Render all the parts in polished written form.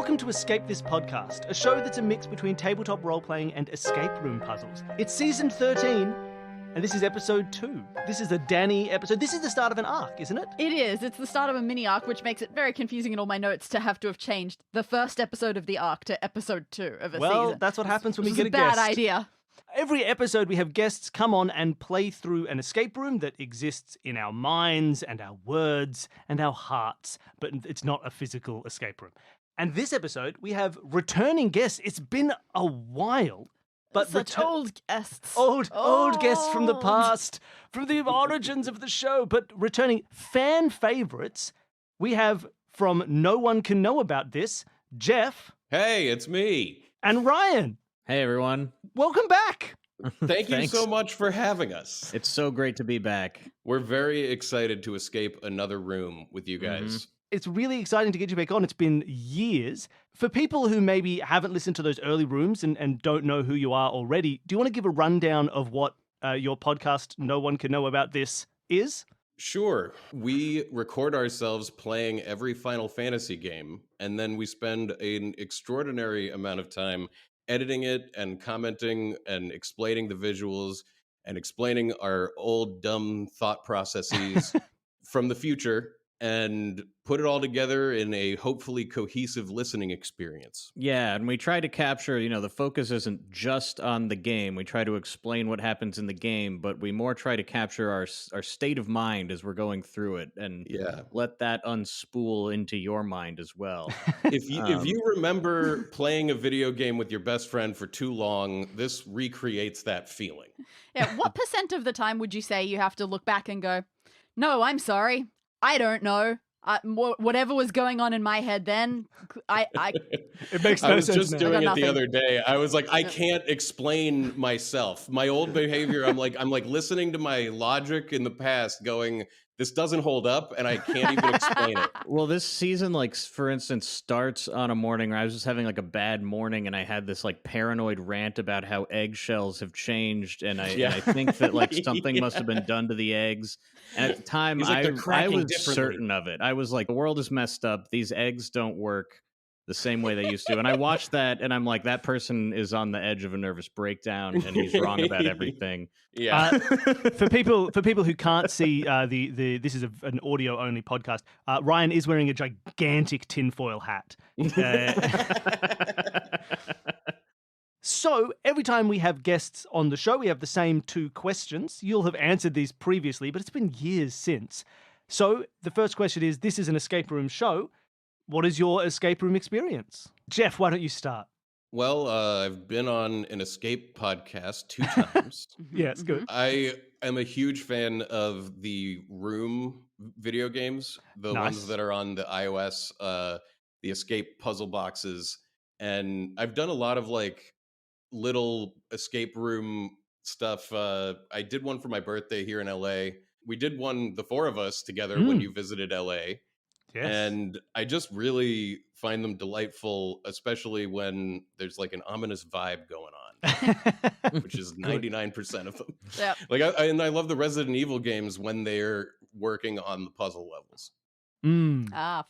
Welcome to Escape This Podcast, a show that's a mix between tabletop role-playing and escape room puzzles. It's season 13, and this is episode 2. This is a Danny episode. This is the start of an arc, isn't it? It is. It's the start of a mini arc, which makes it very confusing in all my notes to have to have changed the first episode of the arc to episode 2 of a season. Well, that's what happens when we get a guest. It's a bad idea. Every episode we have guests come on and play through an escape room that exists in our minds and our words and our hearts, but it's not a physical escape room. And this episode, we have returning guests. It's been a while. But Such old guests. Old guests from the past, from the origins of the show, but returning fan favorites. We have from No One Can Know About This, Jeff. Hey, it's me. And Ryan. Hey, everyone. Welcome back. Thank you Thanks. so much for having us. It's so great to be back. We're very excited to escape another room with you guys. It's really exciting to get you back on. It's been years. For people who maybe haven't listened to those early rooms and don't know who you are already, do you want to give a rundown of what your podcast, No One Can Know About This, is? Sure. We record ourselves playing every Final Fantasy game, and then we spend an extraordinary amount of time editing it and commenting and explaining the visuals and explaining our old dumb thought processes from the future and put it all together in a hopefully cohesive listening experience. Yeah, and we try to capture, the focus isn't just on the game. We try to explain what happens in the game, but we more try to capture our state of mind as we're going through it and let that unspool into your mind as well. If you remember playing a video game with your best friend for too long, this recreates that feeling. Yeah, what % of the time would you say you have to look back and go, no, I'm sorry, I don't know. Whatever was going on in my head then, It makes no sense. I was just now. doing it Nothing. the other day. I was like, I can't explain myself. My old behavior, I'm like listening to my logic in the past going, this doesn't hold up, and I can't even explain it. Well, this season, for instance, starts on a morning where I was just having a bad morning, and I had this paranoid rant about how eggshells have changed, and I think that something must have been done to the eggs. And at the time, I was certain of it. I was like, the world is messed up. These eggs don't work the same way they used to. And I watched that, and I'm like, that person is on the edge of a nervous breakdown, and he's wrong about everything. Yeah. For people who can't see this is an audio only podcast. Ryan is wearing a gigantic tinfoil hat. So every time we have guests on the show, we have the same 2 questions. You'll have answered these previously, but it's been years since. So the first question is: this is an escape room show. What is your escape room experience? Jeff, why don't you start? Well, I've been on an escape podcast 2 times. Yeah, it's good. I am a huge fan of the Room video games, the ones that are on the iOS, the escape puzzle boxes. And I've done a lot of little escape room stuff. I did one for my birthday here in LA. We did one, the 4 of us together when you visited LA. Yes. And I just really find them delightful, especially when there's an ominous vibe going on, which is 99% of them. Yep. I love the Resident Evil games when they're working on the puzzle levels.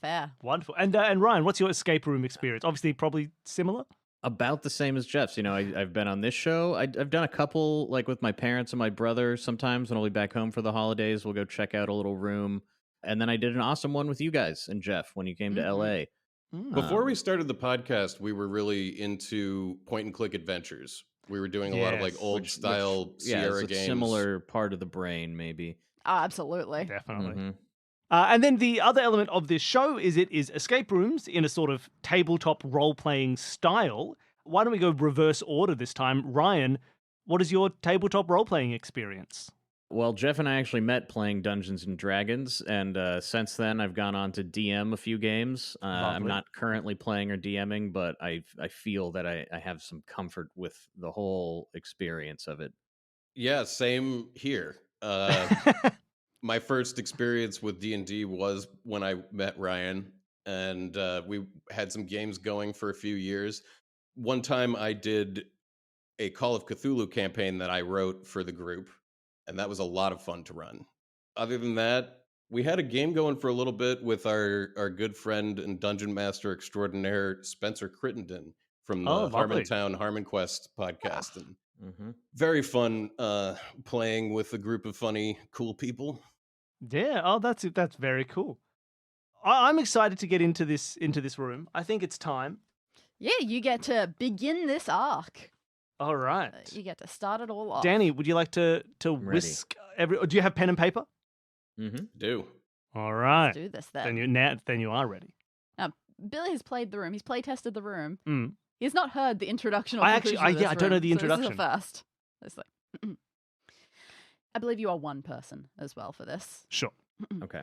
Fair. Wonderful. And Ryan, what's your escape room experience? Obviously, probably similar. About the same as Jeff's. I've been on this show. I've done a couple, with my parents and my brother. Sometimes when I'll be back home for the holidays, we'll go check out a little room. And then I did an awesome one with you guys and Jeff when you came to LA. Before we started the podcast, we were really into point-and-click adventures. We were doing a lot of old-style Sierra it's a games. Similar part of the brain, maybe. Oh, absolutely. Definitely. Mm-hmm. And then the other element of this show is it is escape rooms in a sort of tabletop role-playing style. Why don't we go reverse order this time? Ryan, what is your tabletop role-playing experience? Well, Jeff and I actually met playing Dungeons and Dragons, and since then I've gone on to DM a few games. I'm not currently playing or DMing, but I feel that I have some comfort with the whole experience of it. Yeah, same here. My first experience with D&D was when I met Ryan, and we had some games going for a few years. One time I did a Call of Cthulhu campaign that I wrote for the group, and that was a lot of fun to run. Other than that, We had a game going for a little bit with our good friend and dungeon master extraordinaire Spencer Crittenden from Oh, the lovely. Harmontown Harmon Quest podcast, and Mm-hmm. very fun playing with a group of funny, cool people. Yeah. Oh, that's very cool. I'm excited to get into this room. I think it's time. Yeah, you get to begin this arc. All right. You get to start it all off. Danny, would you like to ready. whisk do you have pen and paper? Mm-hmm. Do. All right. Let's do this then. Then you are ready. Now, Billy has played the room. He's play tested the room. Mm. He has not heard the introduction or I conclusion of this I don't know room, the so introduction. This is a first. It's like, I believe you are one person as well for this. Sure. Okay.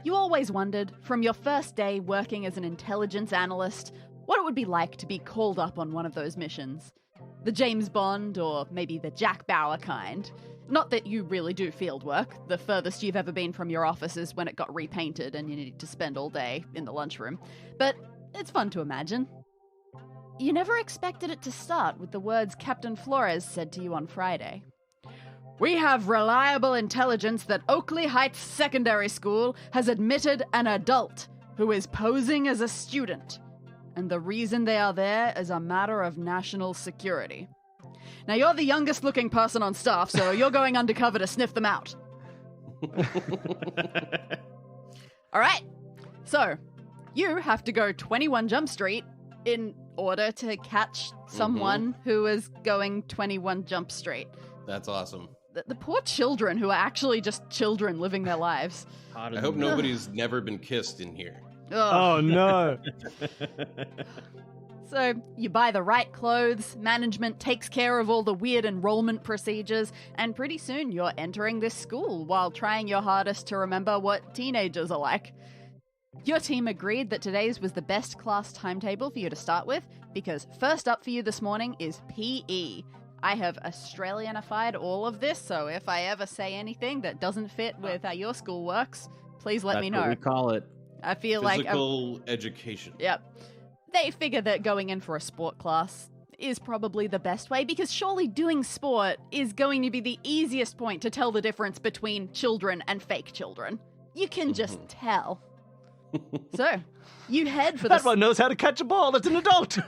You always wondered, from your first day working as an intelligence analyst, what it would be like to be called up on one of those missions. The James Bond or maybe the Jack Bauer kind. Not that you really do field work. The furthest you've ever been from your office is when it got repainted and you needed to spend all day in the lunchroom. But it's fun to imagine. You never expected it to start with the words Captain Flores said to you on Friday. We have reliable intelligence that Oakley Heights Secondary School has admitted an adult who is posing as a student. And the reason they are there is a matter of national security. Now, you're the youngest looking person on staff, so you're going undercover to sniff them out. All right. So, you have to go 21 Jump Street in order to catch someone who is going 21 Jump Street. That's awesome. The poor children who are actually just children living their lives. I hope nobody's never been kissed in here. Ugh. Oh no. So, you buy the right clothes, management takes care of all the weird enrollment procedures, and pretty soon you're entering this school while trying your hardest to remember what teenagers are like. Your team agreed that today's was the best class timetable for you to start with, because first up for you this morning is PE. I have Australianified all of this, so if I ever say anything that doesn't fit with how your school works, please let me know. That's what we call it. I feel Physical education. Yep. They figure that going in for a sport class is probably the best way, because surely doing sport is going to be the easiest point to tell the difference between children and fake children. You can just tell. So, you head for That one knows how to catch a ball. It's an adult.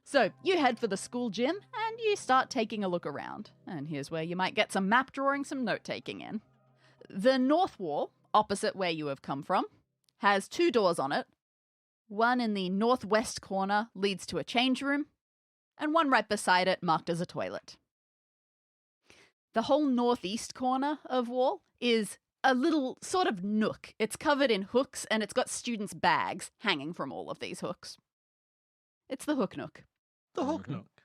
So, you head for the school gym and you start taking a look around. And here's where you might get some map drawing, some note taking in. The north wall, opposite where you have come from, has 2 doors on it. One in the northwest corner leads to a change room, and one right beside it marked as a toilet. The whole northeast corner of wall is a little sort of nook. It's covered in hooks, and it's got students' bags hanging from all of these hooks. It's the hook nook. The hook nook.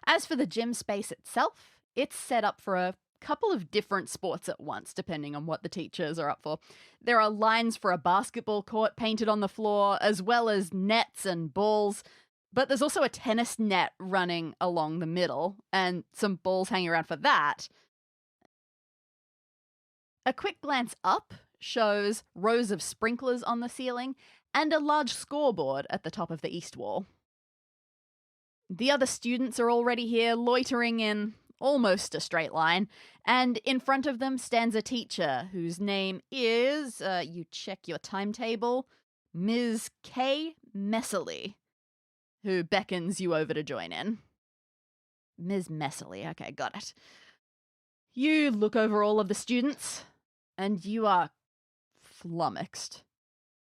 As for the gym space itself, it's set up for a couple of different sports at once, depending on what the teachers are up for. There are lines for a basketball court painted on the floor, as well as nets and balls. But there's also a tennis net running along the middle, and some balls hanging around for that. A quick glance up shows rows of sprinklers on the ceiling and a large scoreboard at the top of the east wall. The other students are already here, loitering in almost a straight line, and in front of them stands a teacher whose name is, you check your timetable, Ms. K. Messerly, who beckons you over to join in. Ms. Messerly, okay, got it. You look over all of the students, and you are flummoxed.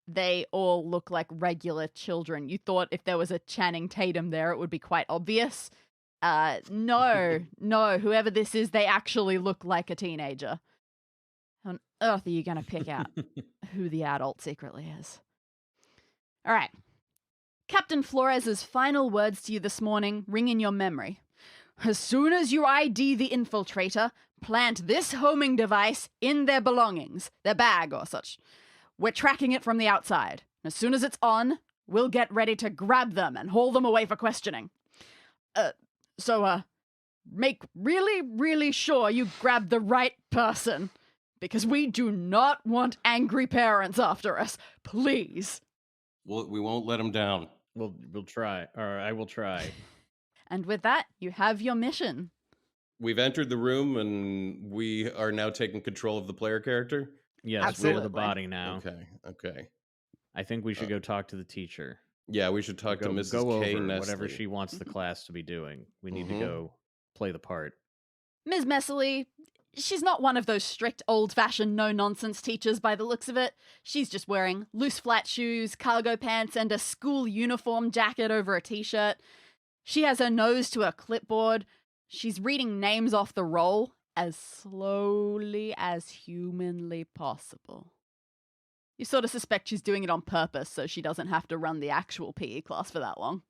They all look like regular children. You thought if there was a Channing Tatum there, it would be quite obvious. No, whoever this is, they actually look like a teenager. How on earth are you going to pick out who the adult secretly is? All right. Captain Flores' final words to you this morning ring in your memory. As soon as you ID the infiltrator, plant this homing device in their belongings, their bag or such. We're tracking it from the outside. As soon as it's on, we'll get ready to grab them and haul them away for questioning. So make really, really sure you grab the right person, because we do not want angry parents after us. Please. We won't let them down. We'll try, or I will try. And with that, you have your mission. we've entered the room and we are now taking control of the player character? Yes, we're Absolutely. the body now. Okay. I think we should go talk to the teacher. Yeah, we should talk to Mrs. Go K. over Nestle. whatever she wants the class to be doing. We need to go play the part. Ms. Messerly, she's not one of those strict, old-fashioned, no-nonsense teachers by the looks of it. She's just wearing loose flat shoes, cargo pants, and a school uniform jacket over a t-shirt. She has her nose to a clipboard. She's reading names off the roll as slowly as humanly possible. You sort of suspect she's doing it on purpose so she doesn't have to run the actual PE class for that long.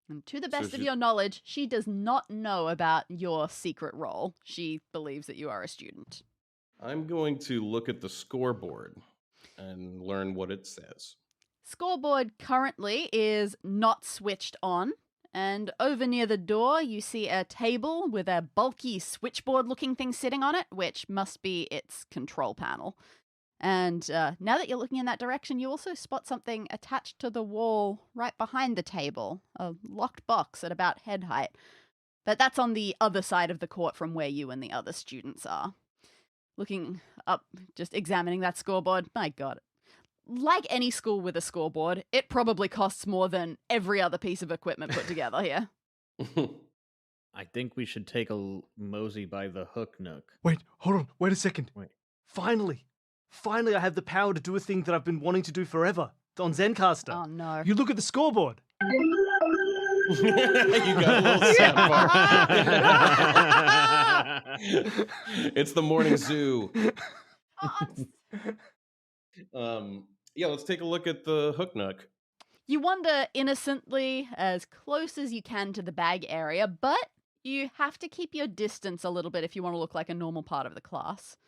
And to the best of your knowledge, she does not know about your secret role. She believes that you are a student. I'm going to look at the scoreboard and learn what it says. Scoreboard currently is not switched on. And over near the door, you see a table with a bulky switchboard-looking thing sitting on it, which must be its control panel. And now that you're looking in that direction, you also spot something attached to the wall right behind the table, a locked box at about head height. But that's on the other side of the court from where you and the other students are. Looking up, just examining that scoreboard, my God. Like any school with a scoreboard, it probably costs more than every other piece of equipment put together here. I think we should take a mosey by the hook nook. Wait, hold on. Wait a second. Wait. Finally, I have the power to do a thing that I've been wanting to do forever. On Zencaster. Oh, no. You look at the scoreboard. You got a little soundbar. It's the morning zoo. Yeah, let's take a look at the hook nook. You wander innocently as close as you can to the bag area, but you have to keep your distance a little bit if you want to look like a normal part of the class.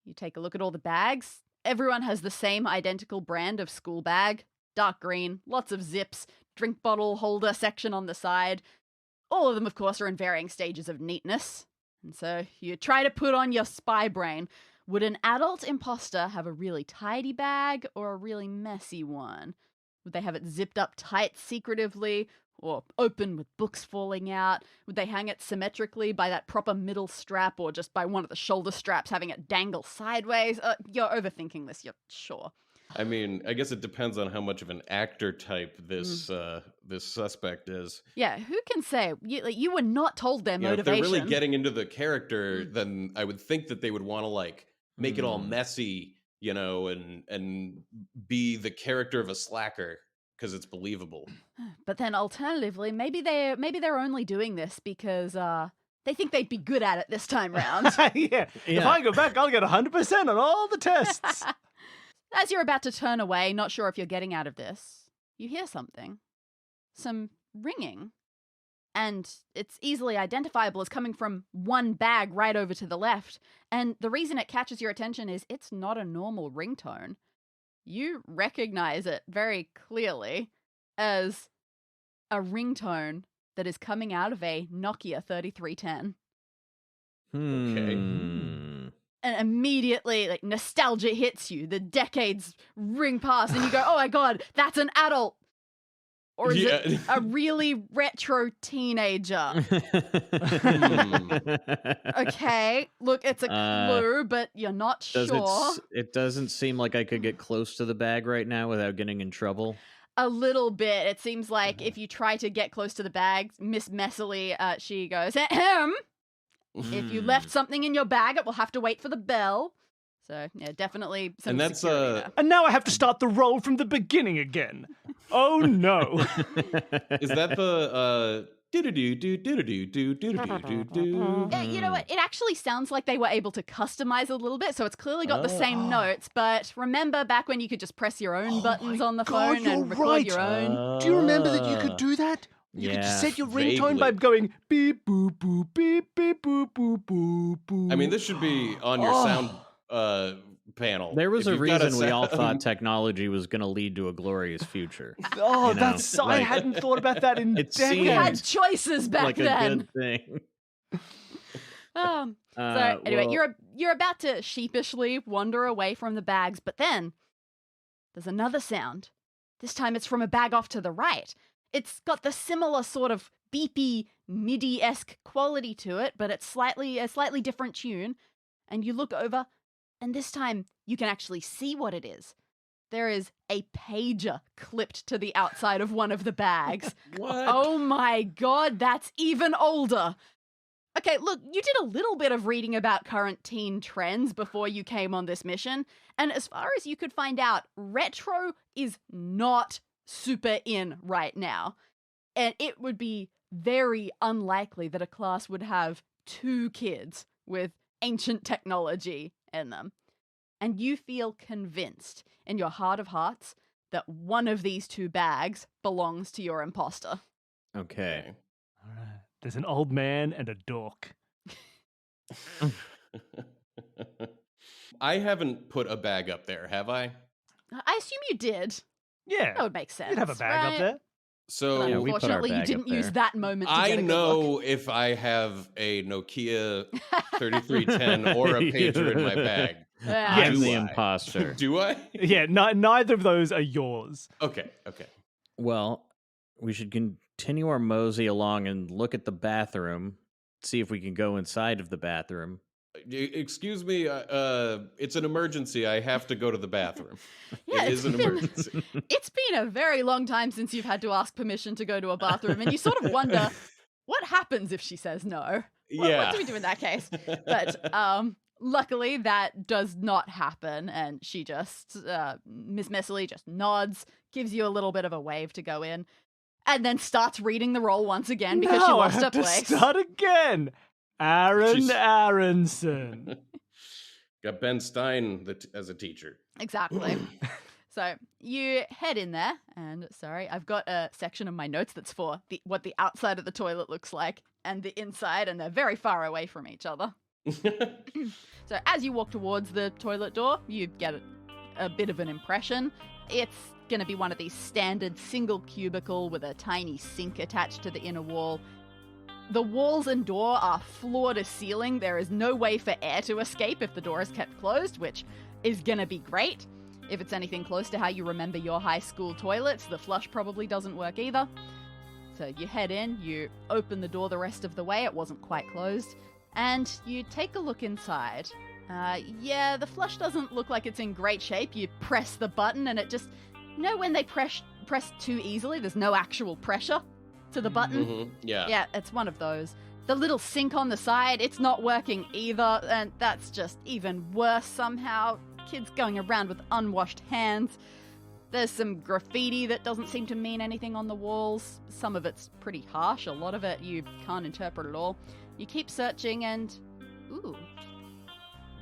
You take a look at all the bags. Everyone has the same identical brand of school bag. Dark green, lots of zips, drink bottle holder section on the side. All of them, of course, are in varying stages of neatness. And so you try to put on your spy brain. Would an adult imposter have a really tidy bag or a really messy one? Would they have it zipped up tight secretively or open with books falling out? Would they hang it symmetrically by that proper middle strap or just by one of the shoulder straps having it dangle sideways? You're overthinking this, you're sure. I mean, I guess it depends on how much of an actor type this this suspect is. Yeah, who can say? You were not told their motivation. If they're really getting into the character, then I would think that they would want to make it all messy, and be the character of a slacker because it's believable. But then alternatively, maybe they're only doing this because they think they'd be good at it this time round. Yeah. If I go back, I'll get 100% on all the tests. As you're about to turn away, not sure if you're getting out of this, you hear something. Some ringing. And it's easily identifiable as coming from one bag right over to the left. And the reason it catches your attention is it's not a normal ringtone. You recognize it very clearly as a ringtone that is coming out of a Nokia 3310. Okay. And immediately, nostalgia hits you. The decades ring past, and you go, "Oh my God, that's an adult." Or is it a really retro teenager? Okay, look, it's a clue, but you're not sure. It doesn't seem like I could get close to the bag right now without getting in trouble. A little bit. It seems like if you try to get close to the bag, Miss Messerly, she goes, "Ahem. If you left something in your bag, it will have to wait for the bell." So, yeah, definitely some security there. And now I have to start the roll from the beginning again. Oh, no. Is that the Yeah, you know what? It actually sounds like they were able to customize a little bit, so it's clearly got the same notes. But remember back when you could just press your own buttons on the phone and record your own? Do you remember that you could do that? You could just set your ringtone by going beep, boop, boop, beep, beep, boop, boop, boop, boop. I mean, this should be on your sound panel. There was a reason we all thought technology was going to lead to a glorious future. I hadn't thought about that in decades. We had choices back then. A good thing. So anyway, you're about to sheepishly wander away from the bags, but then there's another sound. This time it's from a bag off to the right. It's got the similar sort of beepy MIDI-esque quality to it, but it's a slightly different tune. And you look over, and this time you can actually see what it is. There is a pager clipped to the outside of one of the bags. What? Oh my god, that's even older. Okay, look, you did a little bit of reading about current teen trends before you came on this mission, and as far as you could find out, retro is not super in right now. And it would be very unlikely that a class would have 2 kids with ancient technology in them. And you feel convinced in your heart of hearts that one of these 2 bags belongs to your imposter. Okay. All right. There's an old man and a dork. I haven't put a bag up there, have I? I assume you did. Yeah. That would make sense. You'd have a bag right? up there. So But Yeah, we put our unfortunately, you bag didn't up use there. that moment to get I a good know look. if I have a Nokia 3310 or a pager in my bag. Yeah. I'm Do the I? imposter. Do I? Yeah, neither of those are yours. Okay. Well, we should continue our mosey along and look at the bathroom, see if we can go inside of the bathroom. Excuse me, it's an emergency. I have to go to the bathroom. Yeah, It is an emergency. It's been a very long time since you've had to ask permission to go to a bathroom, and you sort of wonder what happens if she says no. What do we do in that case? But luckily, that does not happen, and she just, Miss Messerly just nods, gives you a little bit of a wave to go in, and then starts reading the roll once again because no, she I lost have her to place. start again. Aaron She's- Aronson. Got Ben Stein as a teacher. Exactly. So you head in there, and sorry, I've got a section of my notes that's for what the outside of the toilet looks like and the inside, and they're very far away from each other. So as you walk towards the toilet door, you get a bit of an impression. It's going to be one of these standard single cubicle with a tiny sink attached to the inner wall. The walls and door are floor to ceiling. There is no way for air to escape if the door is kept closed, which is going to be great. If it's anything close to how you remember your high school toilets, the flush probably doesn't work either. So you head in, you open the door the rest of the way, it wasn't quite closed, and you take a look inside. Yeah, the flush doesn't look like it's in great shape. You press the button and it just... You know when they press too easily, there's no actual pressure to the button? Mhm, yeah. Yeah, it's one of those. The little sink on the side, it's not working either, and that's just even worse somehow. Kids going around with unwashed hands. There's some graffiti that doesn't seem to mean anything on the walls. Some of it's pretty harsh, a lot of it you can't interpret at all. You keep searching and... Ooh.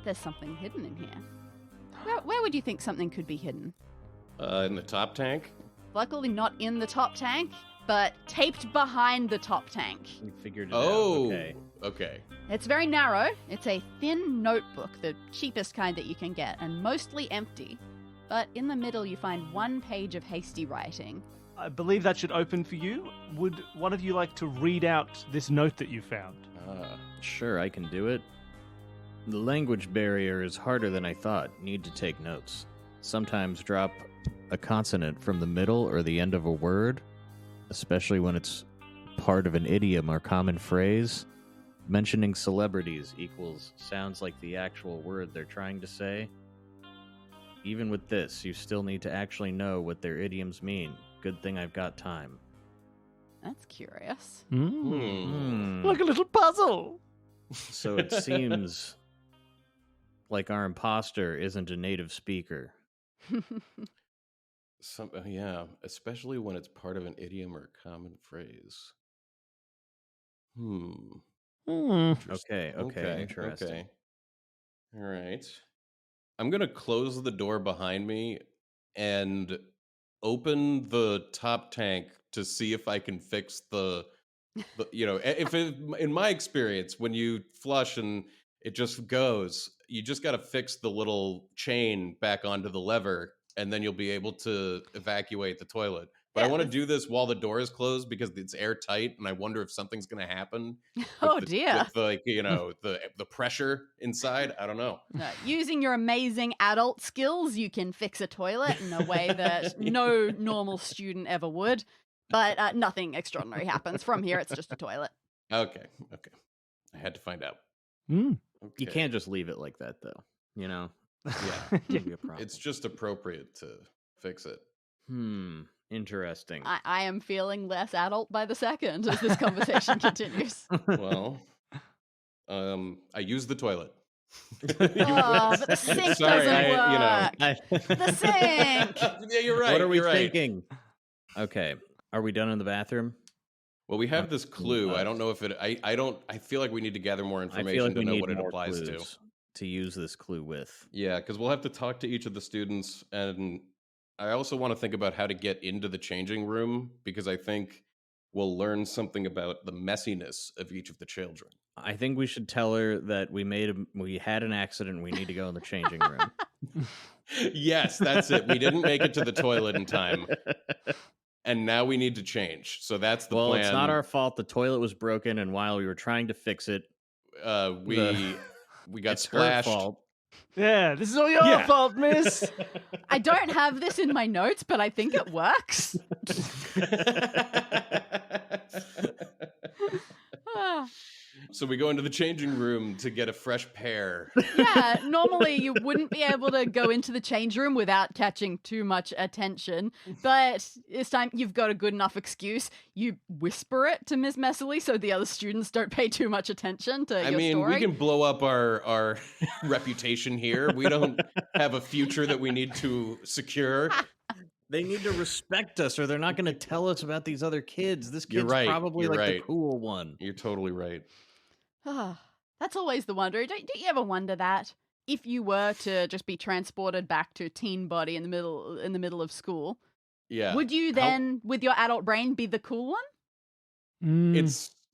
There's something hidden in here. Where would you think something could be hidden? In the top tank? Luckily not in the top tank, but taped behind the top tank. We figured it Oh, out. Okay. It's very narrow. It's a thin notebook, the cheapest kind that you can get, and mostly empty. But in the middle you find one page of hasty writing. I believe that should open for you. Would one of you like to read out this note that you found? Sure, I can do it. The language barrier is harder than I thought. Need to take notes. Sometimes drop a consonant from the middle or the end of a word, especially when it's part of an idiom or common phrase. Mentioning celebrities equals sounds like the actual word they're trying to say. Even with this, you still need to actually know what their idioms mean. Good thing I've got time. That's curious. Like a little puzzle. So it seems like our imposter isn't a native speaker. Yeah, especially when it's part of an idiom or a common phrase. Okay, interesting. Okay. All right. I'm going to close the door behind me and open the top tank to see if I can fix the in my experience, when you flush and it just goes, you just got to fix the little chain back onto the lever, and then you'll be able to evacuate the toilet. But I want to do this while the door is closed because it's airtight, and I wonder if something's going to happen. Oh dear. With the pressure inside. I don't know. Using your amazing adult skills, you can fix a toilet in a way that no normal student ever would. But nothing extraordinary happens. From here, it's just a toilet. Okay. I had to find out. Mm. Okay. You can't just leave it like that, though. You know? Yeah. It'd be a problem. It's just appropriate to fix it. Interesting. I am feeling less adult by the second as this conversation continues. Well, I use the toilet. Oh, but the sink Sorry, doesn't work. The sink! Yeah, you're right. What are we you're right. thinking? Okay. Are we done in the bathroom? Well, we have this clue. I don't know if it. I feel like we need to gather more I information feel like to we know need what it more applies to. clues to use this clue with. Yeah, because we'll have to talk to each of the students, and I also want to think about how to get into the changing room because I think we'll learn something about the messiness of each of the children. I think we should tell her that we had an accident and we need to go in the changing room. Yes, that's it. We didn't make it to the toilet in time, and now we need to change. So that's the plan. It's not our fault. The toilet was broken, and while we were trying to fix it, we got it's splashed. her fault. Yeah, this is all your fault, miss. I don't have this in my notes, but I think it works. Ah. So we go into the changing room to get a fresh pair. Yeah, normally you wouldn't be able to go into the change room without catching too much attention. But this time you've got a good enough excuse. You whisper it to Ms. Messerly so the other students don't pay too much attention to your story. We can blow up our reputation here. We don't have a future that we need to secure. They need to respect us or they're not going to tell us about these other kids. This kid's probably the cool one. You're totally right. That's always the wonder. Don't you ever wonder that? If you were to just be transported back to teen body in the middle of school, would you then, with your adult brain, be the cool one?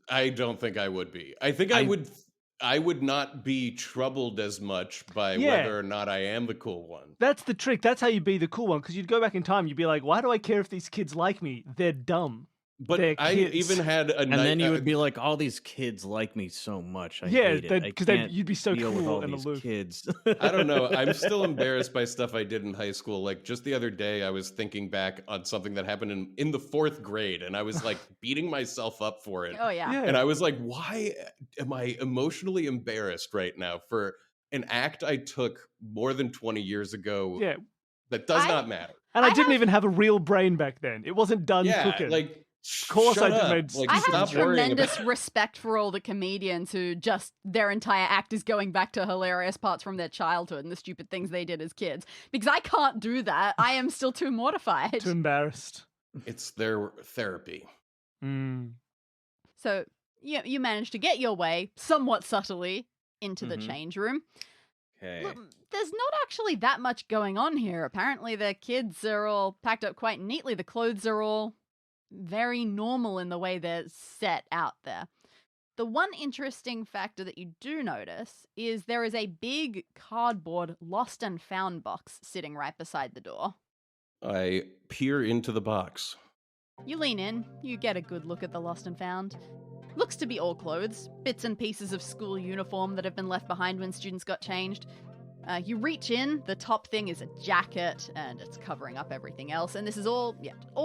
I don't think I would be. I think I would not be troubled as much by whether or not I am the cool one. That's the trick. That's how you be the cool one. Because you'd go back in time, you'd be like, why do I care if these kids like me? They're dumb. But They're I kids. even had a and then you would be like, all these kids like me so much. I hate it. Because you'd be so deal with cool all and these aloof. kids. I don't know. I'm still embarrassed by stuff I did in high school. Like just the other day, I was thinking back on something that happened in the 4th grade, and I was like beating myself up for it. Oh, yeah. And I was like, why am I emotionally embarrassed right now for an act I took more than 20 years ago? Yeah. That does not matter. And I didn't even have a real brain back then. It wasn't done cooking. Like, of course I up. made. Like, I have stop worrying tremendous about respect for all the comedians who just their entire act is going back to hilarious parts from their childhood and the stupid things they did as kids. Because I can't do that. I am still too mortified. Too embarrassed. It's their therapy. So you managed to get your way somewhat subtly into the change room. Okay. Look, there's not actually that much going on here. Apparently the kids are all packed up quite neatly. The clothes are all very normal in the way they're set out there. The one interesting factor that you do notice is there is a big cardboard lost and found box sitting right beside the door. I peer into the box. You lean in, you get a good look at the lost and found. Looks to be all clothes, bits and pieces of school uniform that have been left behind when students got changed. You reach in, the top thing is a jacket, and it's covering up everything else, and this is all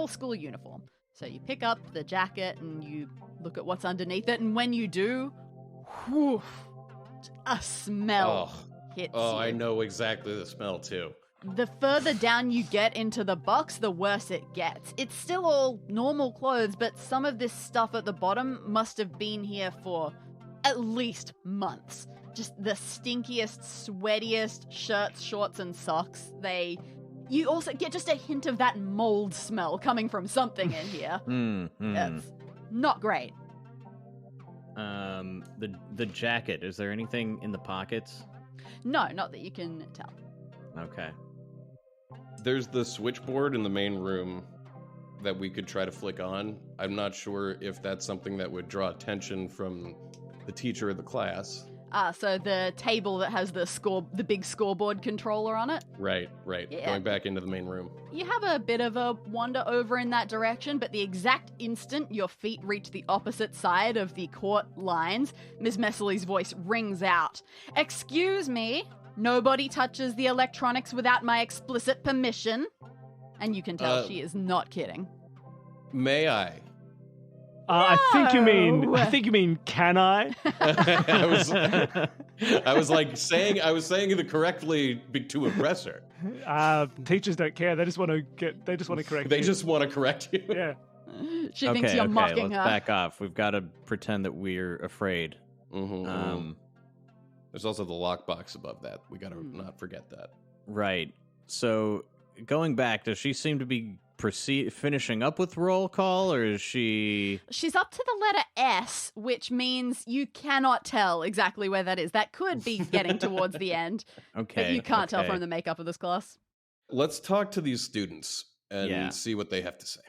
school uniform. So you pick up the jacket and you look at what's underneath it, and when you do, whew, a smell hits you. Oh, I know exactly the smell too. The further down you get into the box, the worse it gets. It's still all normal clothes, but some of this stuff at the bottom must have been here for at least months. Just the stinkiest, sweatiest shirts, shorts, and socks. You also get just a hint of that mold smell coming from something in here. It's not great. The jacket, is there anything in the pockets? No, not that you can tell. Okay. There's the switchboard in the main room that we could try to flick on. I'm not sure if that's something that would draw attention from the teacher of the class. So the table that has the big scoreboard controller on it? Right. Yeah. Going back into the main room. You have a bit of a wander over in that direction, but the exact instant your feet reach the opposite side of the court lines, Ms. Messerly's voice rings out. "Excuse me, nobody touches the electronics without my explicit permission." And you can tell she is not kidding. May I? I think you No. mean can I? I was saying the correctly to impress her. Teachers don't care. They just want to correct They you. just want to correct you. Yeah. She thinks you're mocking let's her. back off. We've got to pretend that we're afraid. There's also the lockbox above that. We gotta not forget that. Right. So going back, does she seem to be finishing up with roll call, or is she? She's up to the letter S, which means you cannot tell exactly where that is. That could be getting towards the end. Okay. But you can't tell from the makeup of this class. Let's talk to these students and see what they have to say.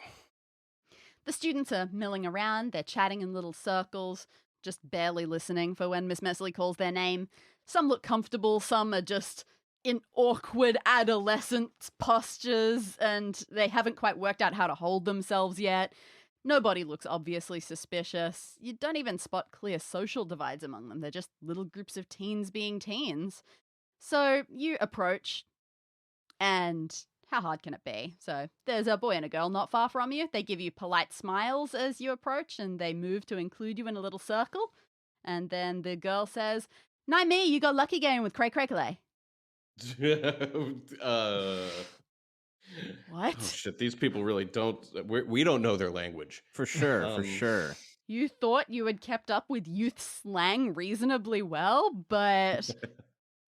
The students are milling around. They're chatting in little circles, just barely listening for when Miss Messerly calls their name. Some look comfortable. Some are just in awkward adolescent postures, and they haven't quite worked out how to hold themselves yet. Nobody looks obviously suspicious. You don't even spot clear social divides among them. They're just little groups of teens being teens. So you approach, and how hard can it be? So there's a boy and a girl not far from you. They give you polite smiles as you approach, and they move to include you in a little circle. And then the girl says, "Night me, you got lucky going with Cray Cray Calais." What? Oh shit! These people really don't. We don't know their language For sure, for sure. You thought you had kept up with youth slang reasonably well, but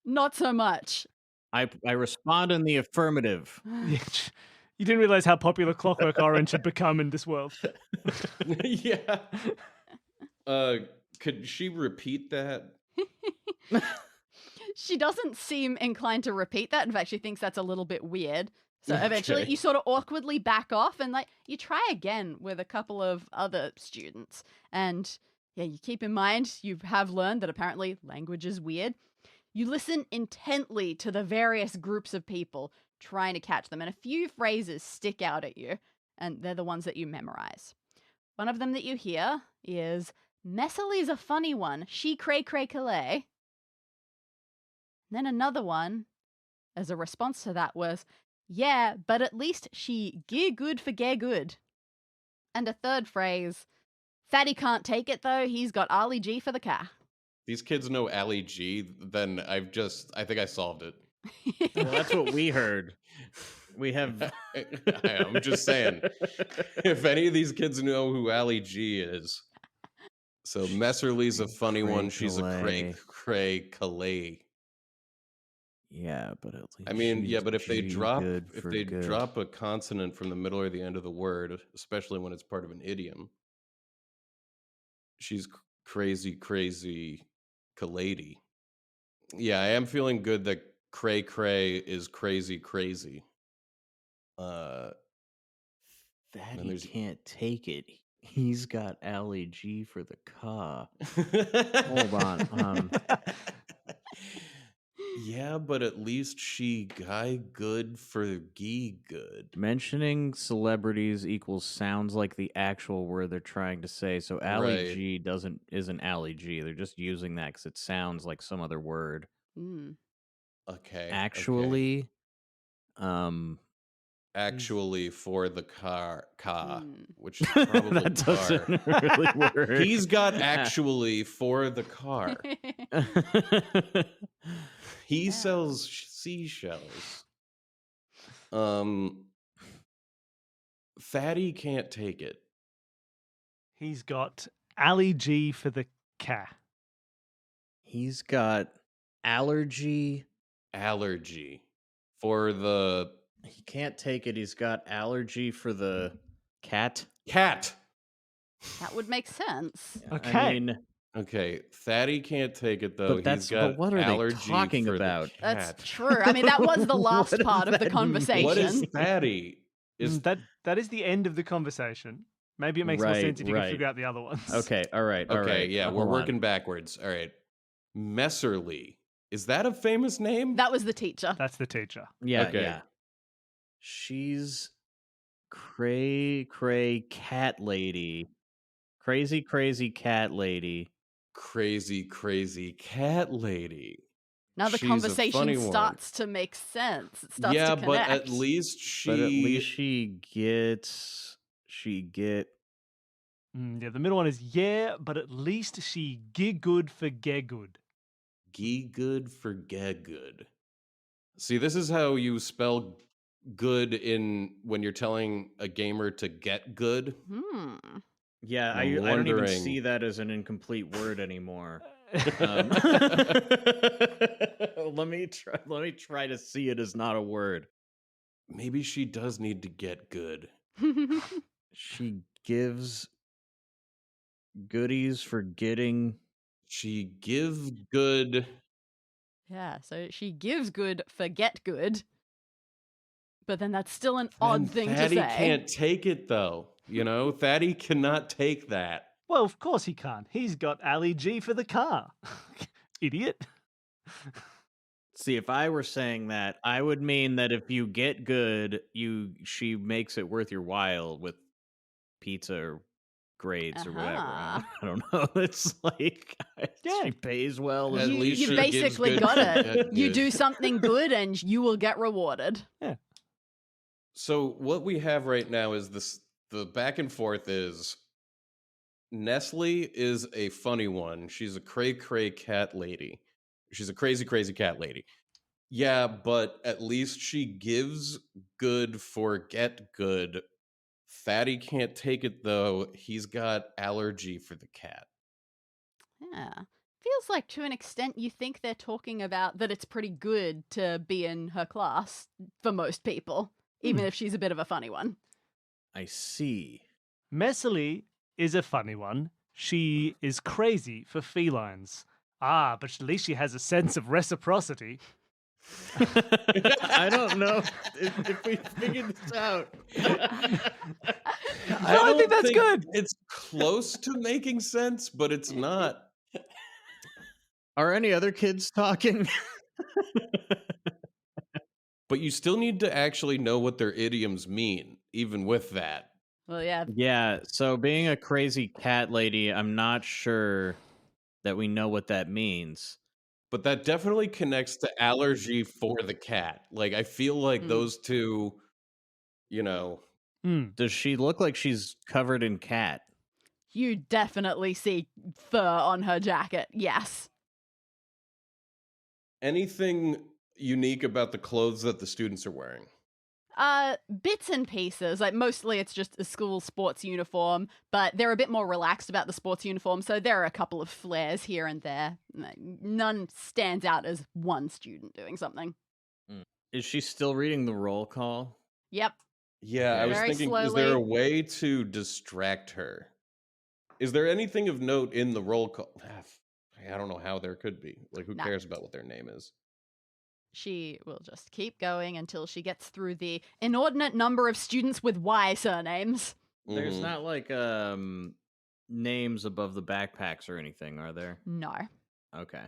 not so much. I respond in the affirmative. You didn't realize how popular Clockwork Orange had become in this world. Yeah. Could she repeat that? She doesn't seem inclined to repeat that. In fact, she thinks that's a little bit weird. So eventually you sort of awkwardly back off and you try again with a couple of other students. And yeah, you keep in mind, you have learned that apparently language is weird. You listen intently to the various groups of people trying to catch them, and a few phrases stick out at you, and they're the ones that you memorize. One of them that you hear is, "Messerly's a funny one. She cray cray calais." Then another one, as a response to that, was, "Yeah, but at least she gear good for gear good." And a third phrase, "Fatty can't take it though, he's got Ali G for the car." These kids know Ali G, then I think I solved it. Well, that's what we heard. We have. I'm just saying, if any of these kids know who Ali G is. So Messerly's a funny one. She's a cray Calais. Yeah, but at least I mean, yeah, but if they drop good. drop a consonant from the middle or the end of the word, especially when it's part of an idiom, she's crazy Calady. Yeah, I am feeling good that cray cray is crazy. Fatty can't take it. He's got Ali G for the car. Hold on. Yeah, but at least she guy good for gee good. Mentioning celebrities equals sounds like the actual word they're trying to say. So Ali G isn't Ali G. They're just using that because it sounds like some other word. Okay. Actually, actually for the car, which is probably that doesn't really work. He's got actually for the car. He sells seashells. Fatty can't take it. He's got Ali G for the car. He's got allergy for the. He can't take it. He's got allergy for the cat. That would make sense. Okay. I mean, okay, Fatty can't take it though. But what are they talking about? That's true. I mean, that was the last part of the conversation. What is Fatty? That is the end of the conversation. Maybe it makes more sense if you can figure out the other ones. Okay, all right. Yeah, we're working backwards. All right. Messerly. Is that a famous name? That was the teacher. That's the teacher. Yeah, okay. Yeah. She's cray cat lady. Crazy cat lady. Crazy cat lady. Now the conversation starts to make sense. It starts to connect. But at least she gets she get... Yeah, the middle one is yeah, but at least she gi good for ge good. Gi good for ge good. See, this is how you spell good in when you're telling a gamer to get good. Yeah, I'm I don't even wondering- see that as an incomplete word anymore. Um, Let me try to see it as not a word. Maybe she does need to get good. She gives goodies for getting... She give good. Yeah, so she gives good for get good. But then that's still an odd thing to Thaddy say. can't take it though. You know, Thaddy cannot take that. well, of course he can't. He's got Ali G for the car. Idiot. See, if I were saying that, I would mean that if you get good, she makes it worth your while with pizza or grades or whatever. Uh-huh. I don't know. It's like Yeah. she pays well. At and- least You she gives basically good got for it. get You good. do something good and you will get rewarded. So what we have right now is this. The back and forth is Nestle is a funny one. She's a cray cat lady. She's a crazy cat lady. Yeah, but at least she gives good for get good. Thaddy can't take it though. He's got allergy for the cat. Yeah. Feels like to an extent you think they're talking about that it's pretty good to be in her class for most people, even if she's a bit of a funny one. I see. Messily is a funny one. She is crazy for felines. Ah, but at least she has a sense of reciprocity. I don't know if we figured this out. I think that's good. It's close to making sense, but it's not. Are any other kids talking? But you still need to actually know what their idioms mean, even with that. Well, yeah. Yeah, so being a crazy cat lady, I'm not sure that we know what that means. But that definitely connects to allergy for the cat. Like, I feel like those two, you know. Does she look like she's covered in cat? You definitely see fur on her jacket. Yes. Anything unique about the clothes that the students are wearing? Bits and pieces. Like mostly it's just a school sports uniform, but they're a bit more relaxed about the sports uniform, so there are a couple of flares here and there. None stands out as one student doing something. Is she still reading the roll call? Yep. Yeah, I was Very thinking, is there a slowly. way to distract her? Is there anything of note in the roll call? I don't know how there could be. Like, who Nah. cares about what their name is? She will just keep going until she gets through the inordinate number of students with Y surnames. There's Mhm. not like names above the backpacks or anything, are there? No. Okay.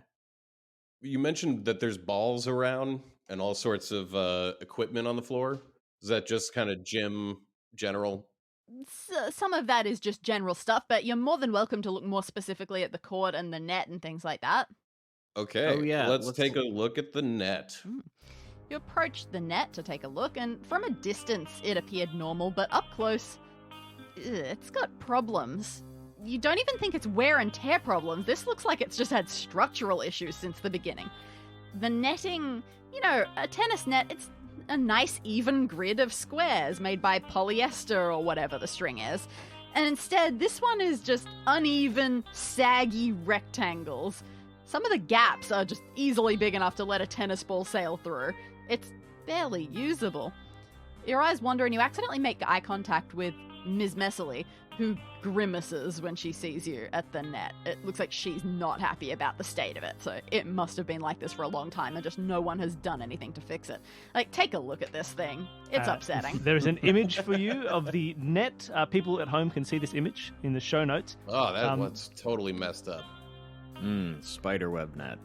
You mentioned that there's balls around and all sorts of equipment on the floor. Is that just kind of gym general? Some of that is just general stuff, but you're more than welcome to look more specifically at the court and the net and things like that. Okay. Oh, yeah, Let's let's- take a look at the net. You approached the net to take a look, and from a distance it appeared normal, but up close, it's got problems. You don't even think it's wear and tear problems. This looks like it's just had structural issues since the beginning. The netting, a tennis net, it's a nice even grid of squares made by polyester or whatever the string is. And instead, this one is just uneven, saggy rectangles. Some of the gaps are just easily big enough to let a tennis ball sail through. It's barely usable. Your eyes wander and you accidentally make eye contact with Ms. Messily, who grimaces when she sees you at the net. It looks like she's not happy about the state of it, so it must have been like this for a long time and just no one has done anything to fix it. Like, take a look at this thing. It's upsetting. There is an image for you of the net. People at home can see this image in the show notes. Oh, that one's totally messed up. Spiderweb net.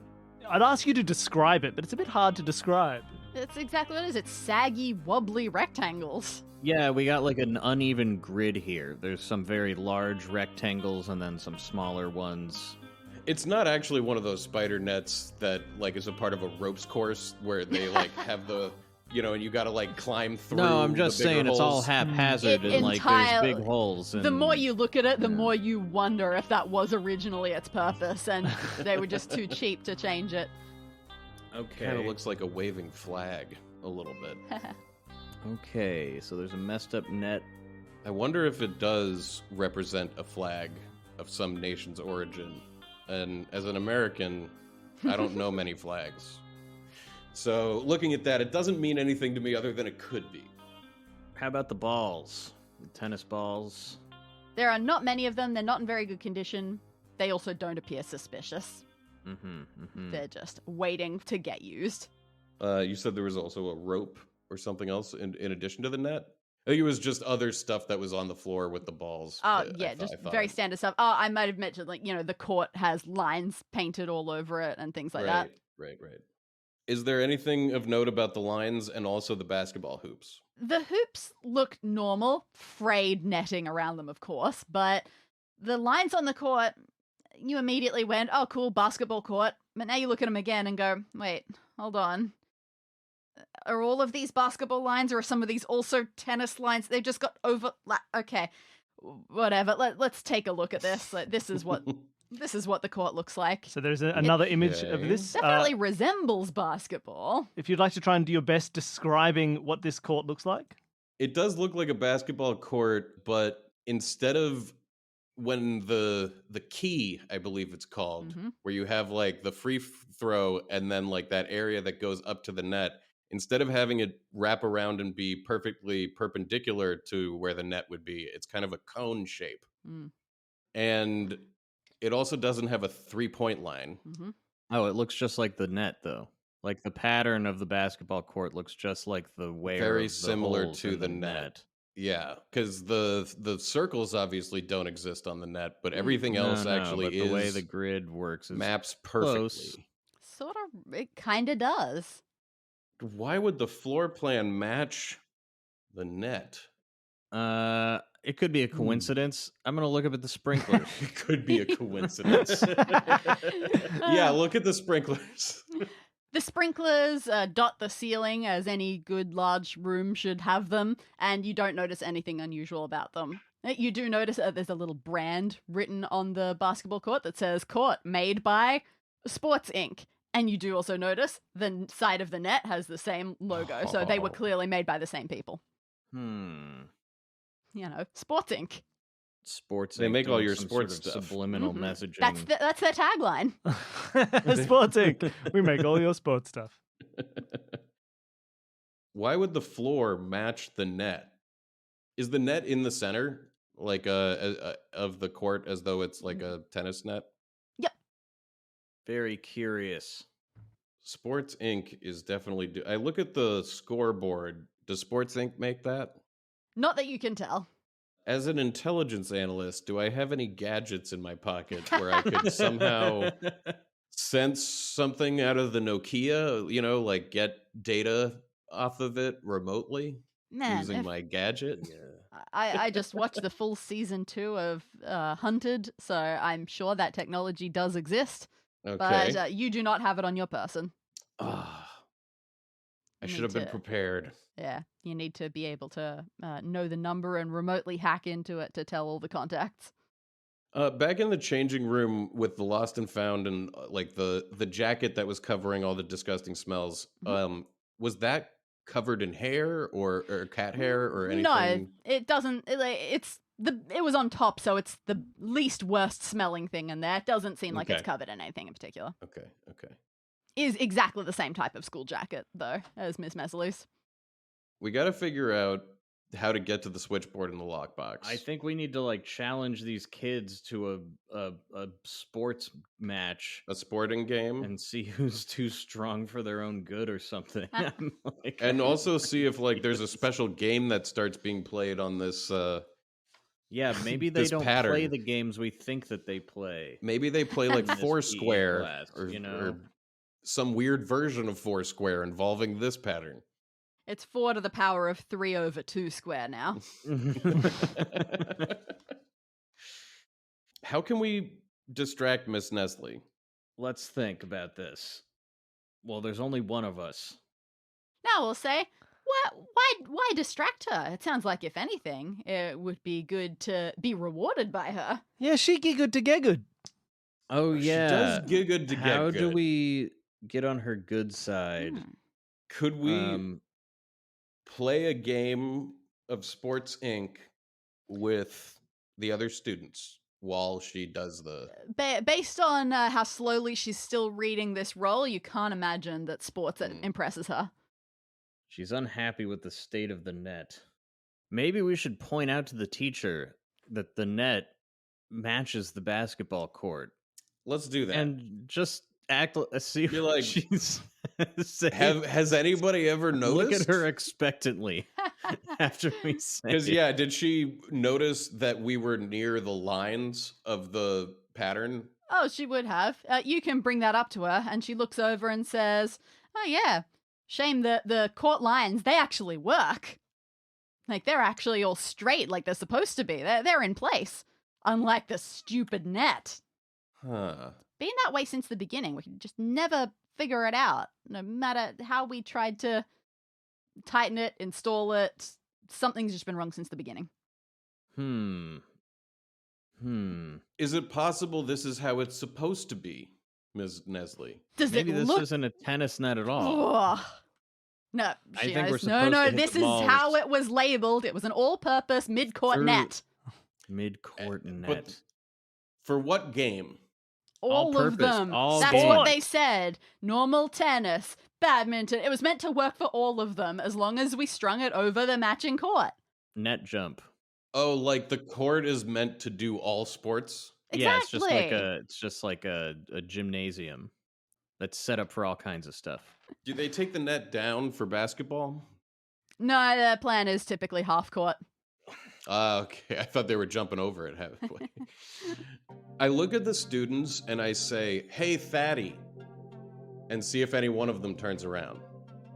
I'd ask you to describe it, but it's a bit hard to describe. It's exactly what it is. It's saggy, wobbly rectangles. Yeah, we got like an uneven grid here. There's some very large rectangles and then some smaller ones. It's not actually one of those spider nets that like is a part of a ropes course where they like have the and you got to like climb through. No, I'm just the bigger saying it's all holes. haphazard It and like there's big holes. And, The more you look at it, the yeah. more you wonder if that was originally its purpose, and they were just too cheap to change it. Okay. Kind of looks like a waving flag a little bit. Okay, so there's a messed up net. I wonder if it does represent a flag of some nation's origin. And as an American, I don't know many flags. So looking at that, it doesn't mean anything to me other than it could be. How about the balls? The tennis balls? There are not many of them. They're not in very good condition. They also don't appear suspicious. They're just waiting to get used. You said there was also a rope or something else in addition to the net? I think it was just other stuff that was on the floor with the balls. Oh, yeah, just very standard stuff. Oh, I might have mentioned, like, the court has lines painted all over it and things like that. Right. Is there anything of note about the lines and also the basketball hoops? The hoops look normal, frayed netting around them, of course, but the lines on the court, you immediately went, oh, cool, basketball court. But now you look at them again and go, wait, hold on. Are all of these basketball lines, or are some of these also tennis lines? They've just got okay, whatever. Let's take a look at this. Like, this is what the court looks like. So there's another image of this. Definitely resembles basketball. If you'd like to try and do your best describing what this court looks like. It does look like a basketball court, but instead of when the key, I believe it's called, where you have like the free throw and then like that area that goes up to the net, instead of having it wrap around and be perfectly perpendicular to where the net would be, it's kind of a cone shape. And it also doesn't have a 3-point line. Oh, it looks just like the net, though. Like the pattern of the basketball court looks just like the wear. Very of the similar holes to in the net. Yeah, because the circles obviously don't exist on the net, but everything else actually but is. The way the grid works is maps perfectly. Close. Sort of, it kind of does. Why would the floor plan match the net? It could be a coincidence. I'm gonna look up at the sprinklers. It could be a coincidence. Yeah, look at the sprinklers. The sprinklers dot the ceiling, as any good large room should have them, and you don't notice anything unusual about them. You do notice there's a little brand written on the basketball court that says "Court made by Sports Inc." And you do also notice the side of the net has the same logo, so they were clearly made by the same people. Sports Inc. Sports. They make all your some sports sort of stuff. Subliminal messaging. That's their tagline. Sports Inc. We make all your sports stuff. Why would the floor match the net? Is the net in the center, like of the court, as though it's like a tennis net? Yep. Very curious. Sports Inc. is definitely. I look at the scoreboard. Does Sports Inc. make that? Not that you can tell. As an intelligence analyst, do I have any gadgets in my pocket where I could somehow sense something out of the Nokia, like get data off of it remotely using my gadget? Yeah. I just watched the full season 2 of Hunted, so I'm sure that technology does exist. Okay. But you do not have it on your person. I should have been prepared. Yeah, you need to be able to know the number and remotely hack into it to tell all the contacts. Back in the changing room with the lost and found and like the jacket that was covering all the disgusting smells, was that covered in hair or cat hair or anything? No, it doesn't. It was on top, so it's the least worst smelling thing in there. It doesn't seem like it's covered in anything in particular. Okay. Is exactly the same type of school jacket, though, as Miss Messaluse. We got to figure out how to get to the switchboard in the lockbox. I think we need to challenge these kids to a sports match, a sporting game, and see who's too strong for their own good or something. And also see if there's a special game that starts being played on this. Yeah, maybe they don't play the games we think that they play. Maybe they play Foursquare or some weird version of Foursquare involving this pattern. It's 4 to the power of 3 over 2 square now. How can we distract Miss Nestle? Let's think about this. Well, there's only one of us. Now we'll say, Why distract her? It sounds like, if anything, it would be good to be rewarded by her. Yeah, she good to get good. Oh, She does yeah. get good to get How good. do we get on her good side? Could we play a game of Sports Inc. with the other students while she does the... Based on how slowly she's still reading this roll, you can't imagine that sports impresses her. She's unhappy with the state of the net. Maybe we should point out to the teacher that the net matches the basketball court. Let's do that. And just act see Be like, she's saying. Has anybody ever noticed? Look at her expectantly after we say Because, it. yeah, did she notice that we were near the lines of the pattern? Oh, she would have. You can bring that up to her, and she looks over and says, "Oh, yeah. Shame that the court lines, they actually work. Like, they're actually all straight like they're supposed to be. They're in place. Unlike the stupid net. Huh. Been that way since the beginning. We could just never figure it out. No matter how we tried to tighten it, install it, something's just been wrong since the beginning." Is it possible this is how it's supposed to be, Ms. Nestle? Maybe this look... isn't a tennis net at all. Oh. No, I she think we're goes, supposed to no, hit this the is balls how it was labeled. It was an all-purpose mid-court net. Mid-court net. But for what game? All of purpose, them. all That's game. what they said. Normal tennis, badminton. It was meant to work for all of them as long as we strung it over the matching court. Net jump. Oh, like the court is meant to do all sports? Yeah, Exactly. it's just like a gymnasium that's set up for all kinds of stuff. Do they take the net down for basketball? No, the plan is typically half court. Okay. I thought they were jumping over it halfway. I look at the students and I say, "Hey, Fatty," and see if any one of them turns around.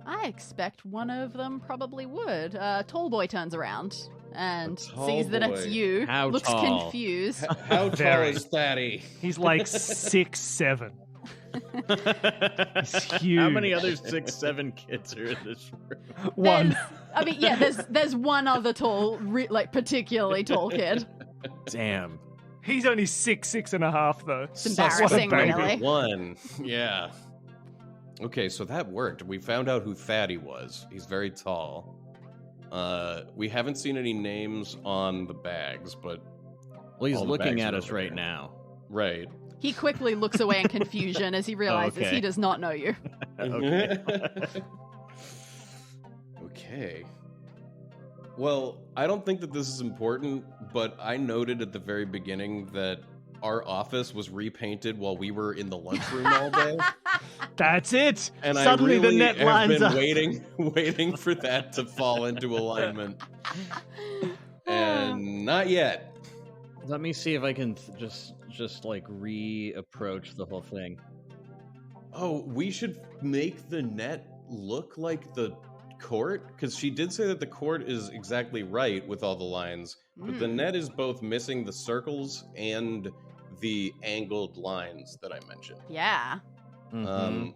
I expect one of them probably would. Tall boy turns around and tall sees that it's boy. you. How looks tall? confused. How tall Very. is Fatty? He's like 6'7". He's huge. How many other 6'7" kids are in this room? One. There's one other tall, particularly tall kid. Damn. He's only 6'6.5" though. It's embarrassing, What a baby. really. One. Yeah. Okay, so that worked. We found out who Fatty was. He's very tall. We haven't seen any names on the bags, but... Well, he's all the looking bags at are us over right there. now. Right. He quickly looks away in confusion as he realizes okay. he does not know you. Okay. Okay. Well, I don't think that this is important, but I noted at the very beginning that our office was repainted while we were in the lunchroom all day. That's it. And Suddenly I really the net have lines been up. waiting for that to fall into alignment. And not yet. Let me see if I can just like reapproach the whole thing. Oh, we should make the net look like the court? Because she did say that the court is exactly right with all the lines, but the net is both missing the circles and the angled lines that I mentioned. Yeah. Mhm.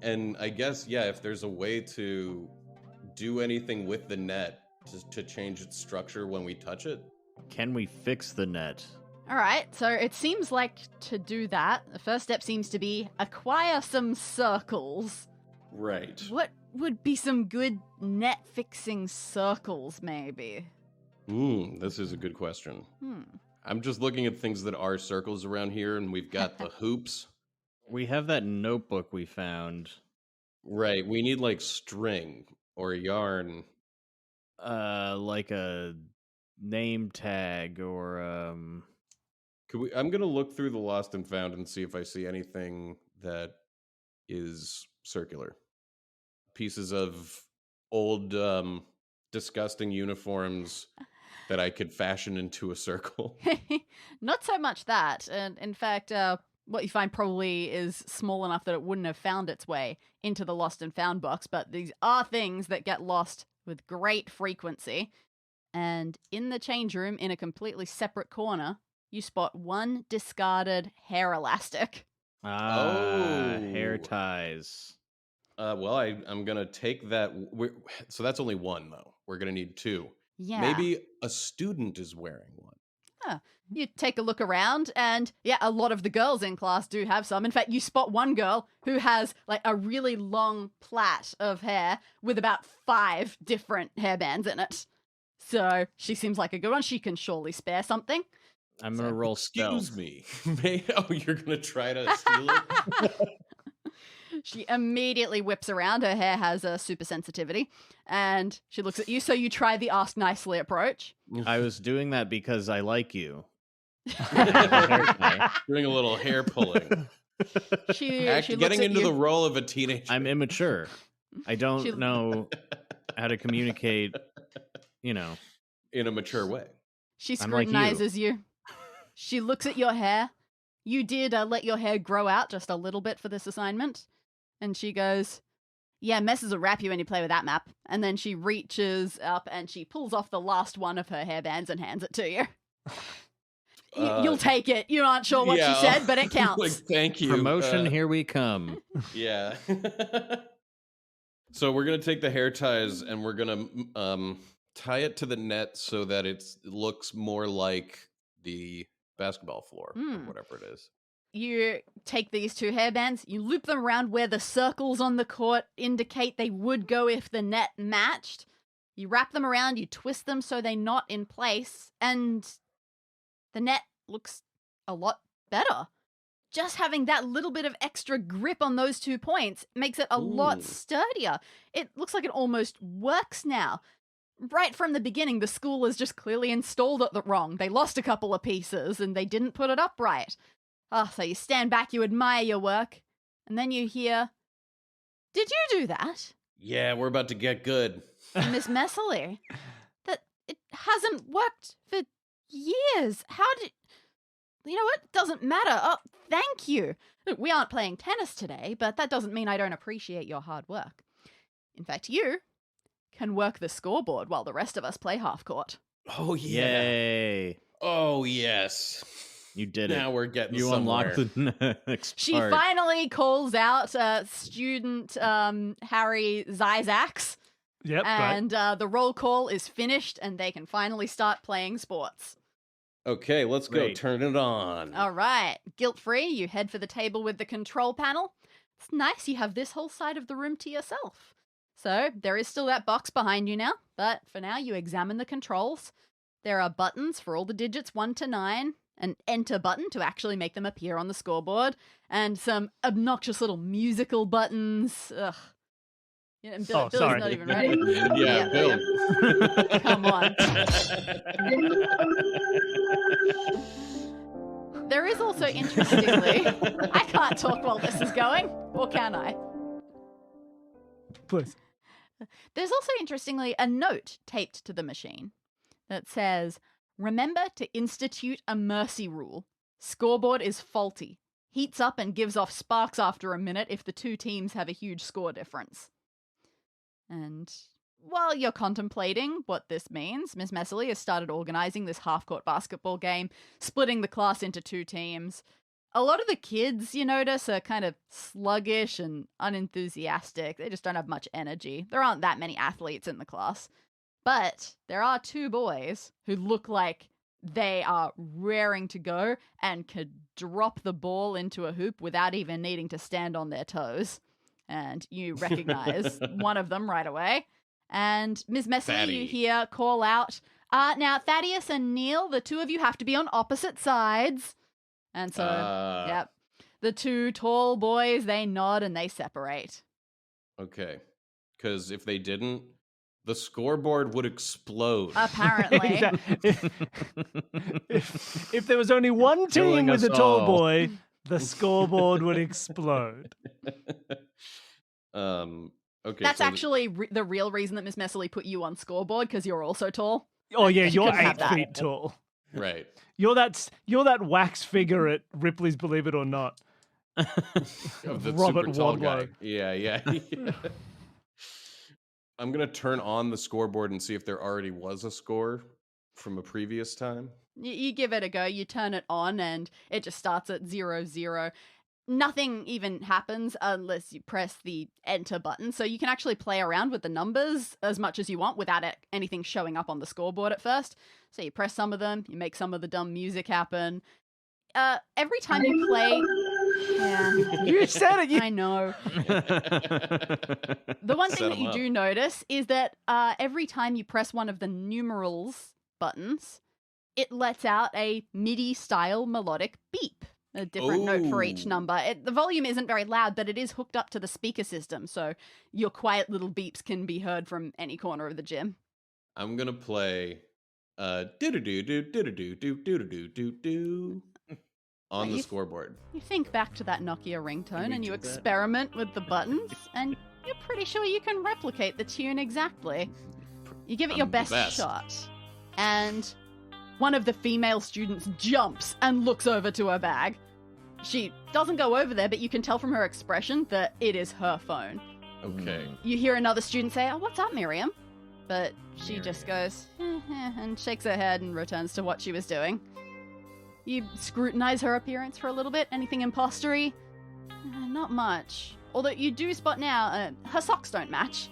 And I guess, yeah, if there's a way to do anything with the net to change its structure when we touch it. Can we fix the net? All right, so it seems like to do that, the first step seems to be acquire some circles. Right. What would be some good net fixing circles, maybe? This is a good question. I'm just looking at things that are circles around here, and we've got the hoops. We have that notebook we found. Right, we need like string or yarn. Like a name tag or Could we? I'm gonna look through the lost and found and see if I see anything that is circular. Pieces of old, disgusting uniforms that I could fashion into a circle. Not so much that. And in fact, what you find probably is small enough that it wouldn't have found its way into the lost and found box, but these are things that get lost with great frequency. And in the change room, in a completely separate corner, you spot one discarded hair elastic. hair ties. Well, I'm gonna take that. So that's only one, though. We're gonna need two. Yeah. Maybe a student is wearing one. You take a look around, and yeah, a lot of the girls in class do have some. In fact, you spot one girl who has like a really long plait of hair with about 5 different hairbands in it. So she seems like a good one. She can surely spare something. I'm gonna roll stealth. Excuse me. Oh, you're gonna try to steal it? She immediately whips around. Her hair has a super sensitivity, and she looks at you. So you try the ask nicely approach. I was doing that because I like you. Doing a little hair pulling. She Getting looks at into you. the role of a teenager. I'm immature. I don't know how to communicate, in a mature way. She I'm like you. scrutinizes you. She looks at your hair. You did let your hair grow out just a little bit for this assignment. And she goes, yeah, messes will wrap you when you play with that map. And then she reaches up and she pulls off the last one of her hairbands and hands it to you. You'll take it. You aren't sure what she said, but it counts. Like, thank you. Promotion, here we come. Yeah. So we're going to take the hair ties and we're going to tie it to the net so that it looks more like the basketball floor or whatever it is. You take these 2 hairbands, you loop them around where the circles on the court indicate they would go if the net matched. You wrap them around, you twist them so they knot in place, and the net looks a lot better. Just having that little bit of extra grip on those 2 points makes it a lot sturdier. It looks like it almost works now. Right from the beginning, the school is just clearly installed it wrong. They lost a couple of pieces and they didn't put it up right. So you stand back, you admire your work, and then you hear, did you do that? Yeah, we're about to get good. Miss Messerly, that it hasn't worked for years. How did... You know what? Doesn't matter. Oh, thank you. Look, we aren't playing tennis today, but that doesn't mean I don't appreciate your hard work. In fact, you can work the scoreboard while the rest of us play half court. Oh, yeah. Yay. Oh, yes. You did it. Now we're getting You somewhere. unlocked the next She part. finally calls out student Harry Zyzax. Yep, And the roll call is finished and they can finally start playing sports. Okay, let's go. Great. Turn it on. All right. Guilt-free, you head for the table with the control panel. It's nice you have this whole side of the room to yourself. So there is still that box behind you now, but for now you examine the controls. There are buttons for all the digits 1 to 9, an enter button to actually make them appear on the scoreboard, and some obnoxious little musical buttons. Ugh. Yeah, and Bill's sorry. not even ready. Yeah, Bill. Come on. There is also, interestingly, I can't talk while this is going, or can I? Please. There's also, interestingly, a note taped to the machine that says, remember to institute a mercy rule. Scoreboard is faulty. Heats up and gives off sparks after a minute if the 2 teams have a huge score difference. And while you're contemplating what this means, Miss Messerly has started organising this half-court basketball game, splitting the class into 2 teams. A lot of the kids, you notice, are kind of sluggish and unenthusiastic. They just don't have much energy. There aren't that many athletes in the class. But there are 2 boys who look like they are raring to go and could drop the ball into a hoop without even needing to stand on their toes. And you recognize one of them right away. And Ms. Messerly, you hear call out, now Thaddeus and Neil, the 2 of you have to be on opposite sides. And so, yep, the 2 tall boys, they nod and they separate. Okay. Because if they didn't, the scoreboard would explode. Apparently. if there was only one team Killing with us a tall all. boy, the scoreboard would explode. Okay. That's so actually the real reason that Miss Messerly put you on scoreboard, because you're also tall. Oh yeah, She you're couldn't have 8 that. feet tall. right. You're that wax figure at Ripley's Believe It or Not. Of the Robert super tall Wadlow. guy. Yeah. I'm going to turn on the scoreboard and see if there already was a score from a previous time. You give it a go, you turn it on, and it just starts at 0-0. nothing even happens unless you press the enter button. So you can actually play around with the numbers as much as you want without anything showing up on the scoreboard at first. So you press some of them, you make some of the dumb music happen. Every time you play... Yeah. You said it. I know. The one thing that you do notice is that every time you press one of the numerals buttons, it lets out a MIDI-style melodic beep. A different note for each number. The volume isn't very loud, but it is hooked up to the speaker system, so your quiet little beeps can be heard from any corner of the gym. I'm gonna play do-do-do-do-do-do-do-do-do-do on the scoreboard. You think back to that Nokia ringtone and you experiment with the buttons, and you're pretty sure you can replicate the tune exactly. You give it your best shot, and one of the female students jumps and looks over to her bag. She doesn't go over there, but you can tell from her expression that it is her phone. Okay. You hear another student say, "Oh, what's up, Miriam?" But she just goes, and shakes her head and returns to what she was doing. You scrutinize her appearance for a little bit. Anything impostery? Not much. Although you do spot now, her socks don't match.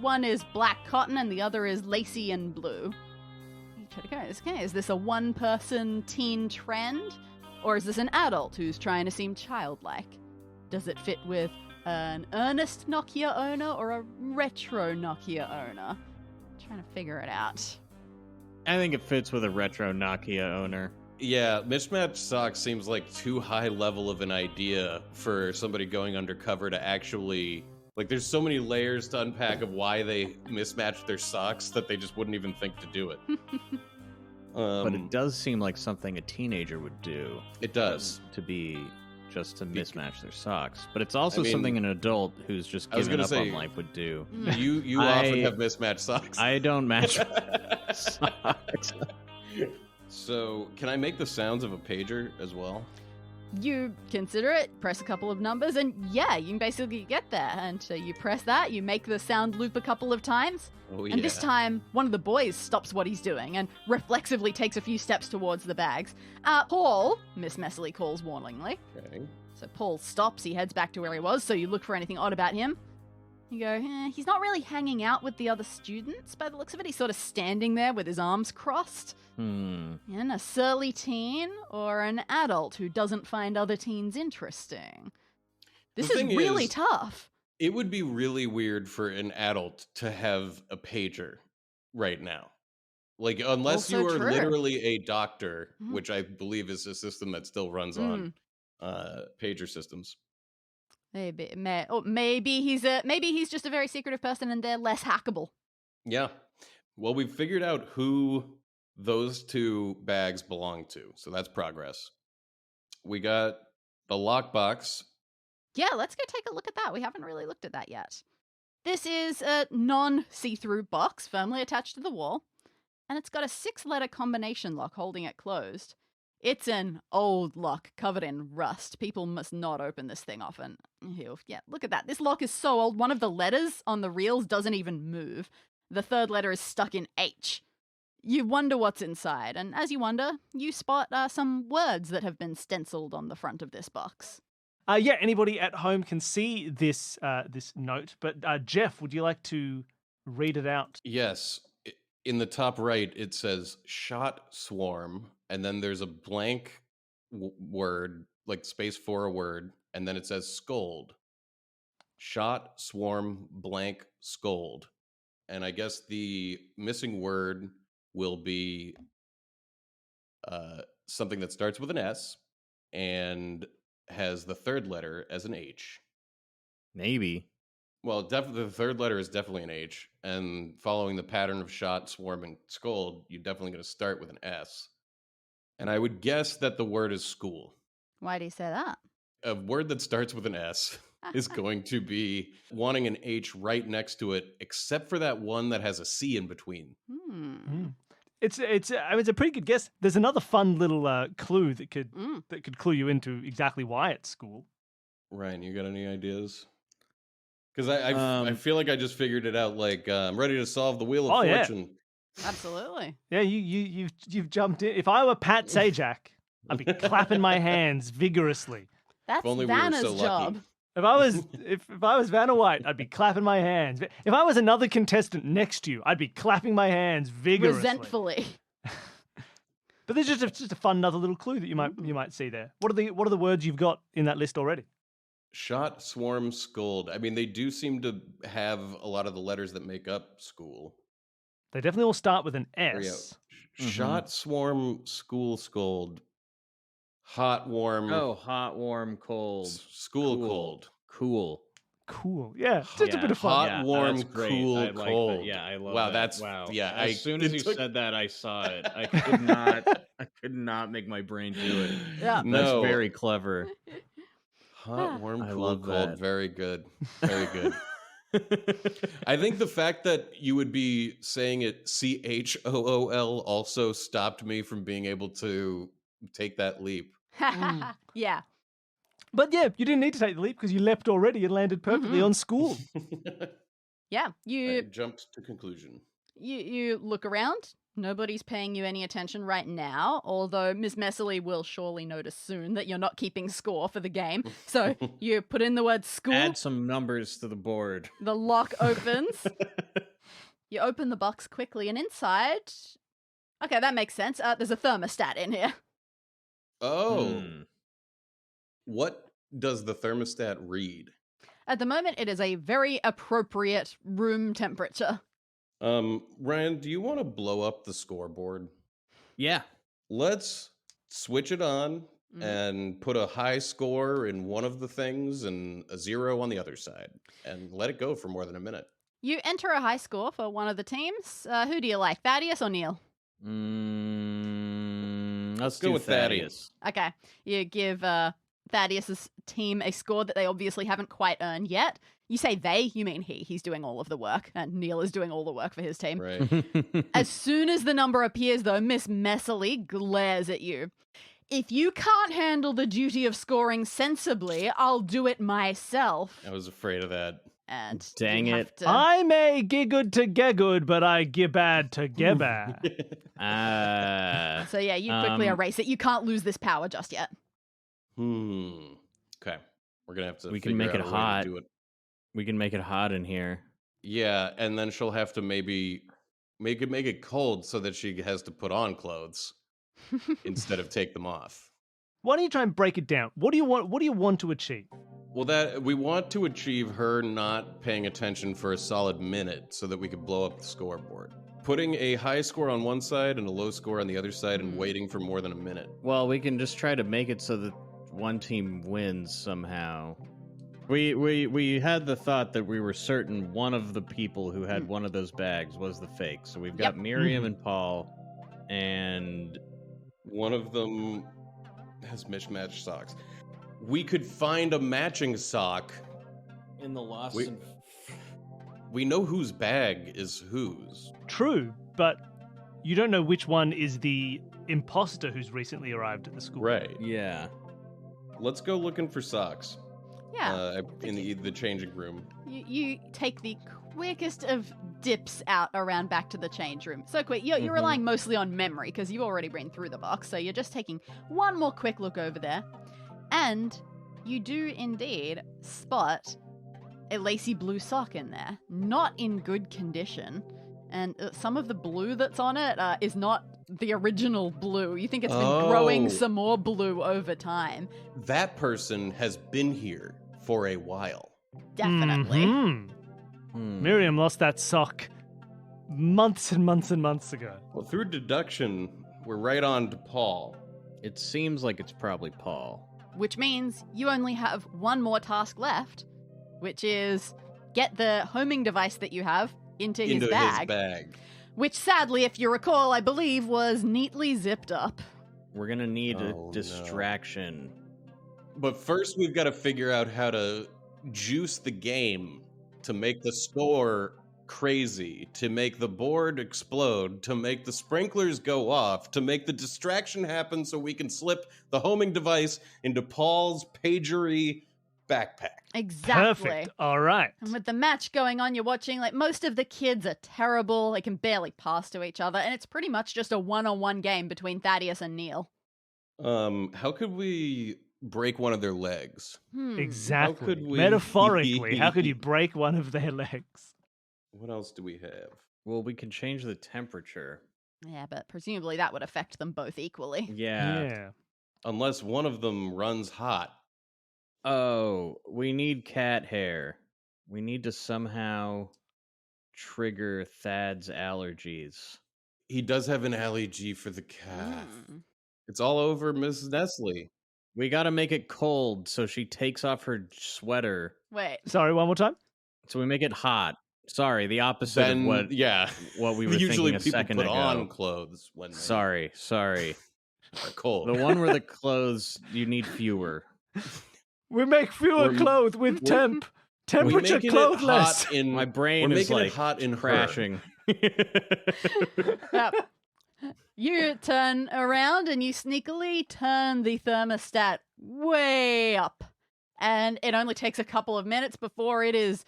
One is black cotton and the other is lacy and blue. You try to go, okay, is this a one-person teen trend? Or is this an adult who's trying to seem childlike? Does it fit with an earnest Nokia owner or a retro Nokia owner? I'm trying to figure it out. I think it fits with a retro Nokia owner. Yeah, mismatched socks seems like too high level of an idea for somebody going undercover to actually... Like, there's so many layers to unpack of why they mismatched their socks that they just wouldn't even think to do it. But it does seem like something a teenager would do. It does. To mismatch their socks. But it's also something an adult who's just given up on life would do. You often have mismatched socks. I don't match socks. So, can I make the sounds of a pager as well? You consider it, press a couple of numbers, and yeah, you can basically get there. And so you press that, you make the sound loop a couple of times. Oh, yeah. And this time, one of the boys stops what he's doing and reflexively takes a few steps towards the bags. Paul, Miss Messley calls warningly. Okay. So Paul stops, he heads back to where he was, so you look for anything odd about him. You go, he's not really hanging out with the other students by the looks of it. He's sort of standing there with his arms crossed. And a surly teen or an adult who doesn't find other teens interesting. This is really tough. It would be really weird for an adult to have a pager right now. Like, unless you are literally a doctor, which I believe is a system that still runs on pager systems. Maybe he's just a very secretive person and they're less hackable. Yeah. Well, we've figured out who those two bags belong to, so that's progress. We got the lockbox. Yeah, let's go take a look at that. We haven't really looked at that yet. This is a non-see-through box firmly attached to the wall, and it's got a 6-letter combination lock holding it closed. It's an old lock covered in rust. People must not open this thing often. Ew. Yeah, look at that. This lock is so old, one of the letters on the reels doesn't even move. The third letter is stuck in H. You wonder what's inside, and as you wonder, you spot some words that have been stenciled on the front of this box. Yeah, anybody at home can see this this note, but Jeff, would you like to read it out? Yes. In the top right, it says shot swarm, and then there's a blank word, like space for a word, and then it says scold. Shot swarm blank scold. And I guess the missing word will be something that starts with an S and has the third letter as an H. Maybe. Well, the third letter is definitely an H, and following the pattern of shot, swarm, and scold, you're definitely going to start with an S. And I would guess that the word is school. Why do you say that? A word that starts with an S is going to be wanting an H right next to it, except for that one that has a C in between. It's a pretty good guess. There's another fun little clue that could clue you into exactly why it's school. Ryan, you got any ideas? Because I feel like I just figured it out. Like, I'm ready to solve the Wheel of Fortune. Yeah. Absolutely. Yeah, you've jumped in. If I were Pat Sajak, I'd be clapping my hands vigorously. That's only we were Vanna's so lucky. job. If I was if I was Vanna White, I'd be clapping my hands. If I was another contestant next to you, I'd be clapping my hands vigorously. Resentfully. But there's just a fun another little clue that you might see there. What are the words you've got in that list already? Shot, swarm, scold. I mean, they do seem to have a lot of the letters that make up school. They definitely all start with an There you S. go. Shot, swarm, school, scold. Hot, warm. Oh, hot, warm, cold. School, cool. cold. Cool. Cool. Yeah, just a bit of fun. Hot, Yeah, warm, that's great. cool, I like that. cold. Yeah, I love wow, that. that's wow. yeah. As soon as you said that, I saw it. I could not make my brain do it. Yeah. That's very clever. Hot, warm, I cool, love cold. that. Very good. Very good. I think the fact that you would be saying it CHOOL also stopped me from being able to take that leap. Yeah. But yeah, you didn't need to take the leap because you leapt already and landed perfectly on school. Yeah. I You jumped to conclusion. you look around. Nobody's paying you any attention right now, although Miss Messerly will surely notice soon that you're not keeping score for the game. So you put in the word school. Add some numbers to the board. The lock opens. You open the box quickly, and inside... Okay, that makes sense. There's a thermostat in here. Oh. What does the thermostat read? At the moment, it is a very appropriate room temperature. Ryan, do you want to blow up the scoreboard? Yeah. Let's switch it on and put a high score in one of the things and a 0 on the other side and let it go for more than a minute. You enter a high score for one of the teams. Who do you like, Thaddeus or Neil? Let's go do with Thaddeus. Okay. You give Thaddeus's team a score that they obviously haven't quite earned yet. You say they, you mean he. He's doing all of the work, and Neil is doing all the work for his team. Right. As soon as the number appears, though, Miss Messerly glares at you. If you can't handle the duty of scoring sensibly, I'll do it myself. I was afraid of that. And Dang you it. have to- I may get good to get good, but I get bad to get bad. So yeah, you quickly erase it. You can't lose this power just yet. Okay. We're going to have to We can figure make out it a way to hot. do it. We can make it hot in here. Yeah, and then she'll have to maybe make it cold so that she has to put on clothes instead of take them off. Why don't you try and break it down? What do you want to achieve? Well, that we want to achieve her not paying attention for a solid minute so that we could blow up the scoreboard. Putting a high score on one side and a low score on the other side and waiting for more than a minute. Well, we can just try to make it so that one team wins somehow. We had the thought that we were certain one of the people who had one of those bags was the fake. So we've got Miriam and Paul, and one of them has mismatched socks. We could find a matching sock. in the lost. We know whose bag is whose. True, but you don't know which one is the imposter who's recently arrived at the school. Right. Yeah. Let's go looking for socks. Yeah. In the changing room. You take the quickest of dips out around back to the change room. So quick. You're relying mostly on memory because you've already been through the box. So you're just taking one more quick look over there. And you do indeed spot a lacy blue sock in there. Not in good condition. And some of the blue that's on it is not the original blue. You think it's been growing some more blue over time. That person has been here for a while. Definitely. Miriam lost that sock months and months and months ago. Well, through deduction, we're right on to Paul. It seems like it's probably Paul. Which means you only have one more task left, which is get the homing device that you have into his bag. Which sadly, if you recall, I believe was neatly zipped up. We're gonna need a distraction. But first, we've got to figure out how to juice the game to make the score crazy, to make the board explode, to make the sprinklers go off, to make the distraction happen so we can slip the homing device into Paul's pagery backpack. Exactly. Perfect. All right. And with the match going on, you're watching, like, most of the kids are terrible. They can barely pass to each other. And it's pretty much just a one-on-one game between Thaddeus and Neil. How could we break one of their legs? Exactly. could we- Metaphorically, how could you break one of their legs? What else do we have? Well, we can change the temperature. Yeah, but presumably that would affect them both equally. Yeah. Unless one of them runs hot. Oh, we need cat hair. We need to somehow trigger Thad's allergies. He does have an allergy for the cat. Mm. It's all over Mrs. Nestle. We gotta make it cold so she takes off her sweater. Wait. Sorry, one more time. So we make it hot. Sorry, the opposite Then, of what we were usually thinking a people second put ago. on clothes when they Sorry. are cold. The one where the clothes, you need fewer. We make fewer We're- clothes with we're- temperature making it clothless. hot in My brain we're is making like it hot in her. crashing. Yep. You turn around and you sneakily turn the thermostat way up. And it only takes a couple of minutes before it is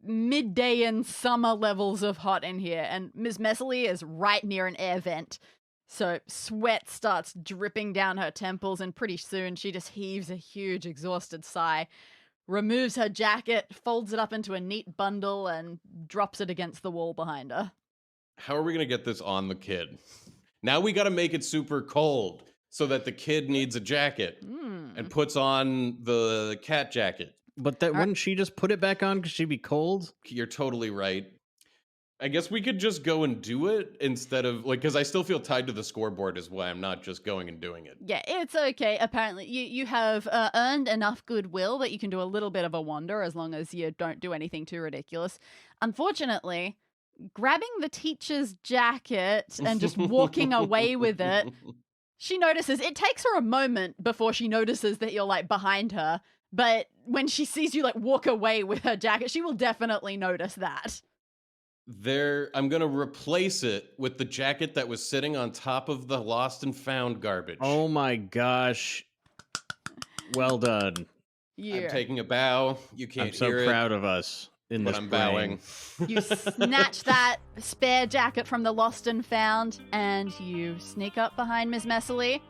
midday in summer levels of hot in here. And Ms. Messerly is right near an air vent. So sweat starts dripping down her temples, and pretty soon she just heaves a huge, exhausted sigh, removes her jacket, folds it up into a neat bundle, and drops it against the wall behind her. How are we going to get this on the kid? Now we got to make it super cold so that the kid needs a jacket and puts on the cat jacket. But that wouldn't she just put it back on because she'd be cold? You're totally right. I guess we could just go and do it instead of, like, because I still feel tied to the scoreboard is why I'm not just going and doing it. Yeah, it's okay. Apparently, you have earned enough goodwill that you can do a little bit of a wander as long as you don't do anything too ridiculous. Unfortunately, grabbing the teacher's jacket and just walking away with it, she notices. It takes her a moment before she notices that you're, like, behind her. But when she sees you, like, walk away with her jacket, she will definitely notice that. I'm going to replace it with the jacket that was sitting on top of the lost and found garbage. Oh my gosh. Well done. Yeah. I'm taking a bow. You can't I'm so hear proud of us in but this I'm brain. bowing. You snatch that spare jacket from the lost and found, and you sneak up behind Ms. Messerly,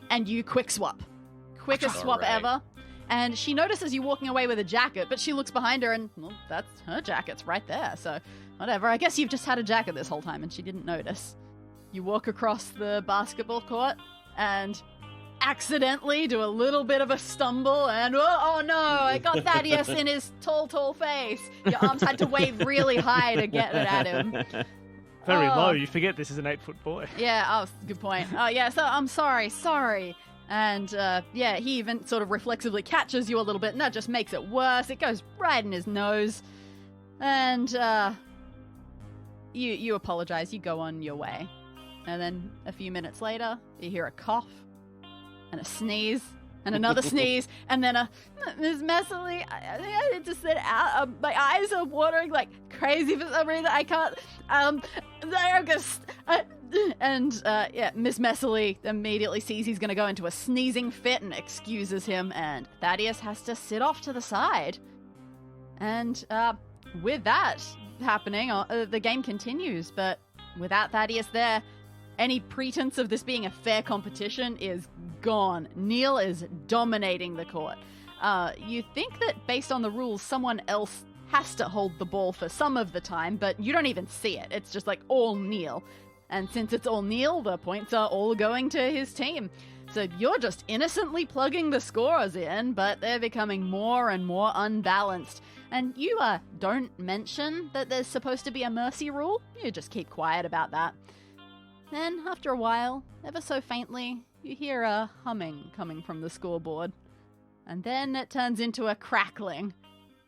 and you quick swap. Quickest All swap right. ever. And she notices you walking away with a jacket, but she looks behind her and, well, that's her jacket's right there. So, whatever. I guess you've just had a jacket this whole time and she didn't notice. You walk across the basketball court and accidentally do a little bit of a stumble and, oh no, I got Thaddeus in his tall face. Your arms had to wave really high to get it at him. Very Oh. low. You forget this is an 8-foot boy. Yeah, oh, good point. Oh, yeah, so I'm sorry. And, yeah, he even sort of reflexively catches you a little bit, and that just makes it worse. It goes right in his nose. And, you apologize. You go on your way. And then a few minutes later, you hear a cough, and a sneeze, and another sneeze, and then a, Ms. Messerly, I need to sit out. My eyes are watering like crazy for some reason. I can't, yeah, Miss Messerly immediately sees he's going to go into a sneezing fit and excuses him, and Thaddeus has to sit off to the side. And with that happening, the game continues, but without Thaddeus there, any pretense of this being a fair competition is gone. Neil is dominating the court. You think that based on the rules, someone else has to hold the ball for some of the time, but you don't even see it. It's just like all Neil. And since it's all Neil, the points are all going to his team. So you're just innocently plugging the scores in, but they're becoming more and more unbalanced. And you don't mention that there's supposed to be a mercy rule. You just keep quiet about that. Then, after a while, ever so faintly, you hear a humming coming from the scoreboard. And then it turns into a crackling.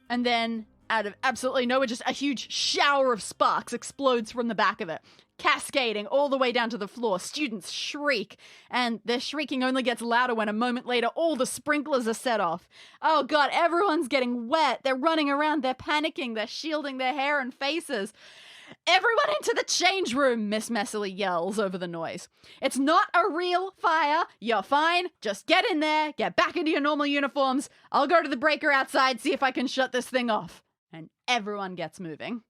And then, out of absolutely nowhere, just a huge shower of sparks explodes from the back of it, cascading all the way down to the floor. Students shriek, and their shrieking only gets louder when a moment later all the sprinklers are set off. Oh god, everyone's getting wet. They're running around, they're panicking, they're shielding their hair and faces. Everyone into the change room, Miss Messerly yells over the noise. It's not a real fire. You're fine. Just get in there, get back into your normal uniforms. I'll go to the breaker outside, see if I can shut this thing off. And everyone gets moving.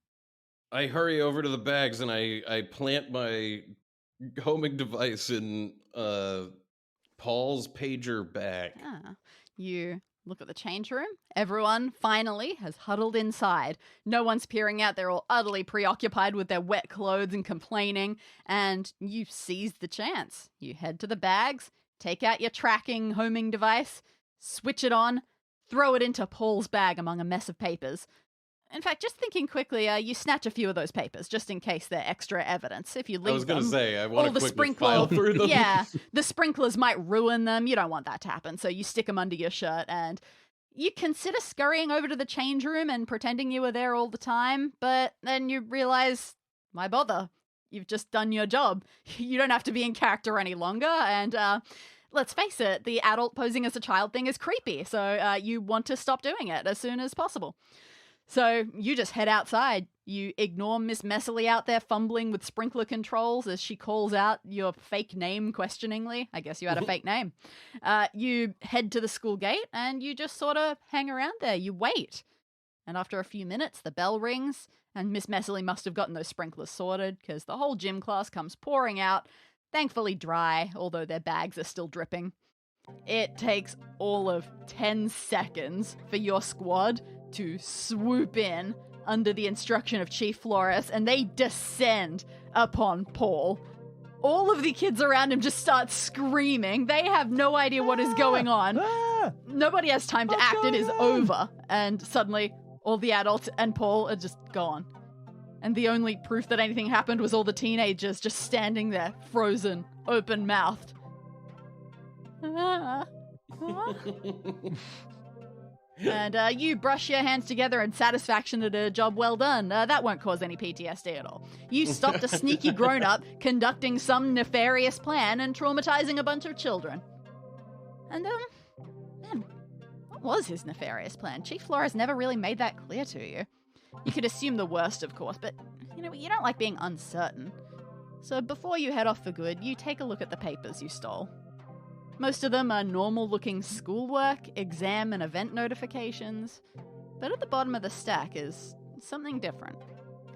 I hurry over to the bags and I plant my homing device in Paul's pager bag. You look at the change room. Everyone, finally, has huddled inside. No one's peering out. They're all utterly preoccupied with their wet clothes and complaining. And you seize the chance. You head to the bags, take out your tracking homing device, switch it on, throw it into Paul's bag among a mess of papers. In fact, just thinking quickly, you snatch a few of those papers just in case they're extra evidence. If you leave them, I was going to say, I want to quickly sprinkler, file through them. Yeah, the sprinklers might ruin them. You don't want that to happen, so you stick them under your shirt and you consider scurrying over to the change room and pretending you were there all the time, but then you realize, why bother? You've just done your job. You don't have to be in character any longer, and let's face it, the adult posing as a child thing is creepy, so you want to stop doing it as soon as possible. So you just head outside. You ignore Miss Messerly out there fumbling with sprinkler controls as she calls out your fake name questioningly. I guess you had a fake name. You head to the school gate and you just sort of hang around there. You wait. And after a few minutes, the bell rings and Miss Messerly must have gotten those sprinklers sorted because the whole gym class comes pouring out, thankfully dry, although their bags are still dripping. It takes all of 10 seconds for your squad to swoop in under the instruction of Chief Flores, and they descend upon Paul. All of the kids around him just start screaming. They have no idea what is going on. Nobody has time to act. It is over. And suddenly, all the adults and Paul are just gone. And the only proof that anything happened was all the teenagers just standing there, frozen, open-mouthed. And you brush your hands together in satisfaction at a job well done. That won't cause any PTSD at all. You stopped a sneaky grown-up conducting some nefarious plan and traumatizing a bunch of children. And, man, what was his nefarious plan? Chief Flores never really made that clear to you. You could assume the worst, of course, but, you don't like being uncertain. So before you head off for good, you take a look at the papers you stole. Most of them are normal-looking schoolwork, exam and event notifications. But at the bottom of the stack is something different.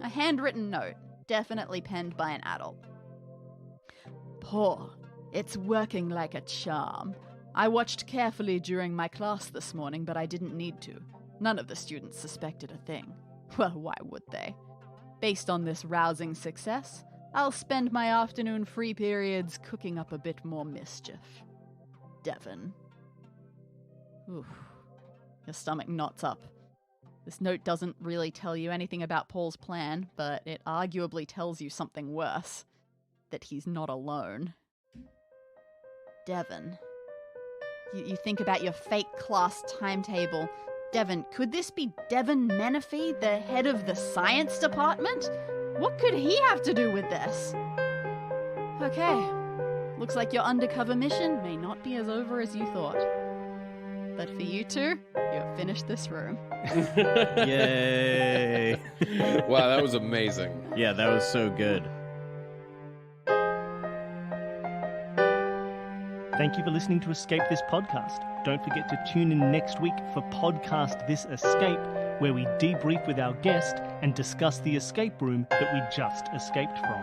A handwritten note, definitely penned by an adult. Paul, it's working like a charm. I watched carefully during my class this morning, but I didn't need to. None of the students suspected a thing. Well, why would they? Based on this rousing success, I'll spend my afternoon free periods cooking up a bit more mischief. Devon. Oof. Your stomach knots up. This note doesn't really tell you anything about Paul's plan, but it arguably tells you something worse. That he's not alone. Devon. You think about your fake class timetable. Devon, could this be Devon Menifee, the head of the science department? What could he have to do with this? Okay. Looks like your undercover mission may not be as over as you thought. But for you two, you have finished this room. Yay! Wow, that was amazing. Yeah, that was so good. Thank you for listening to Escape This Podcast. Don't forget to tune in next week for Podcast This Escape, where we debrief with our guest and discuss the escape room that we just escaped from.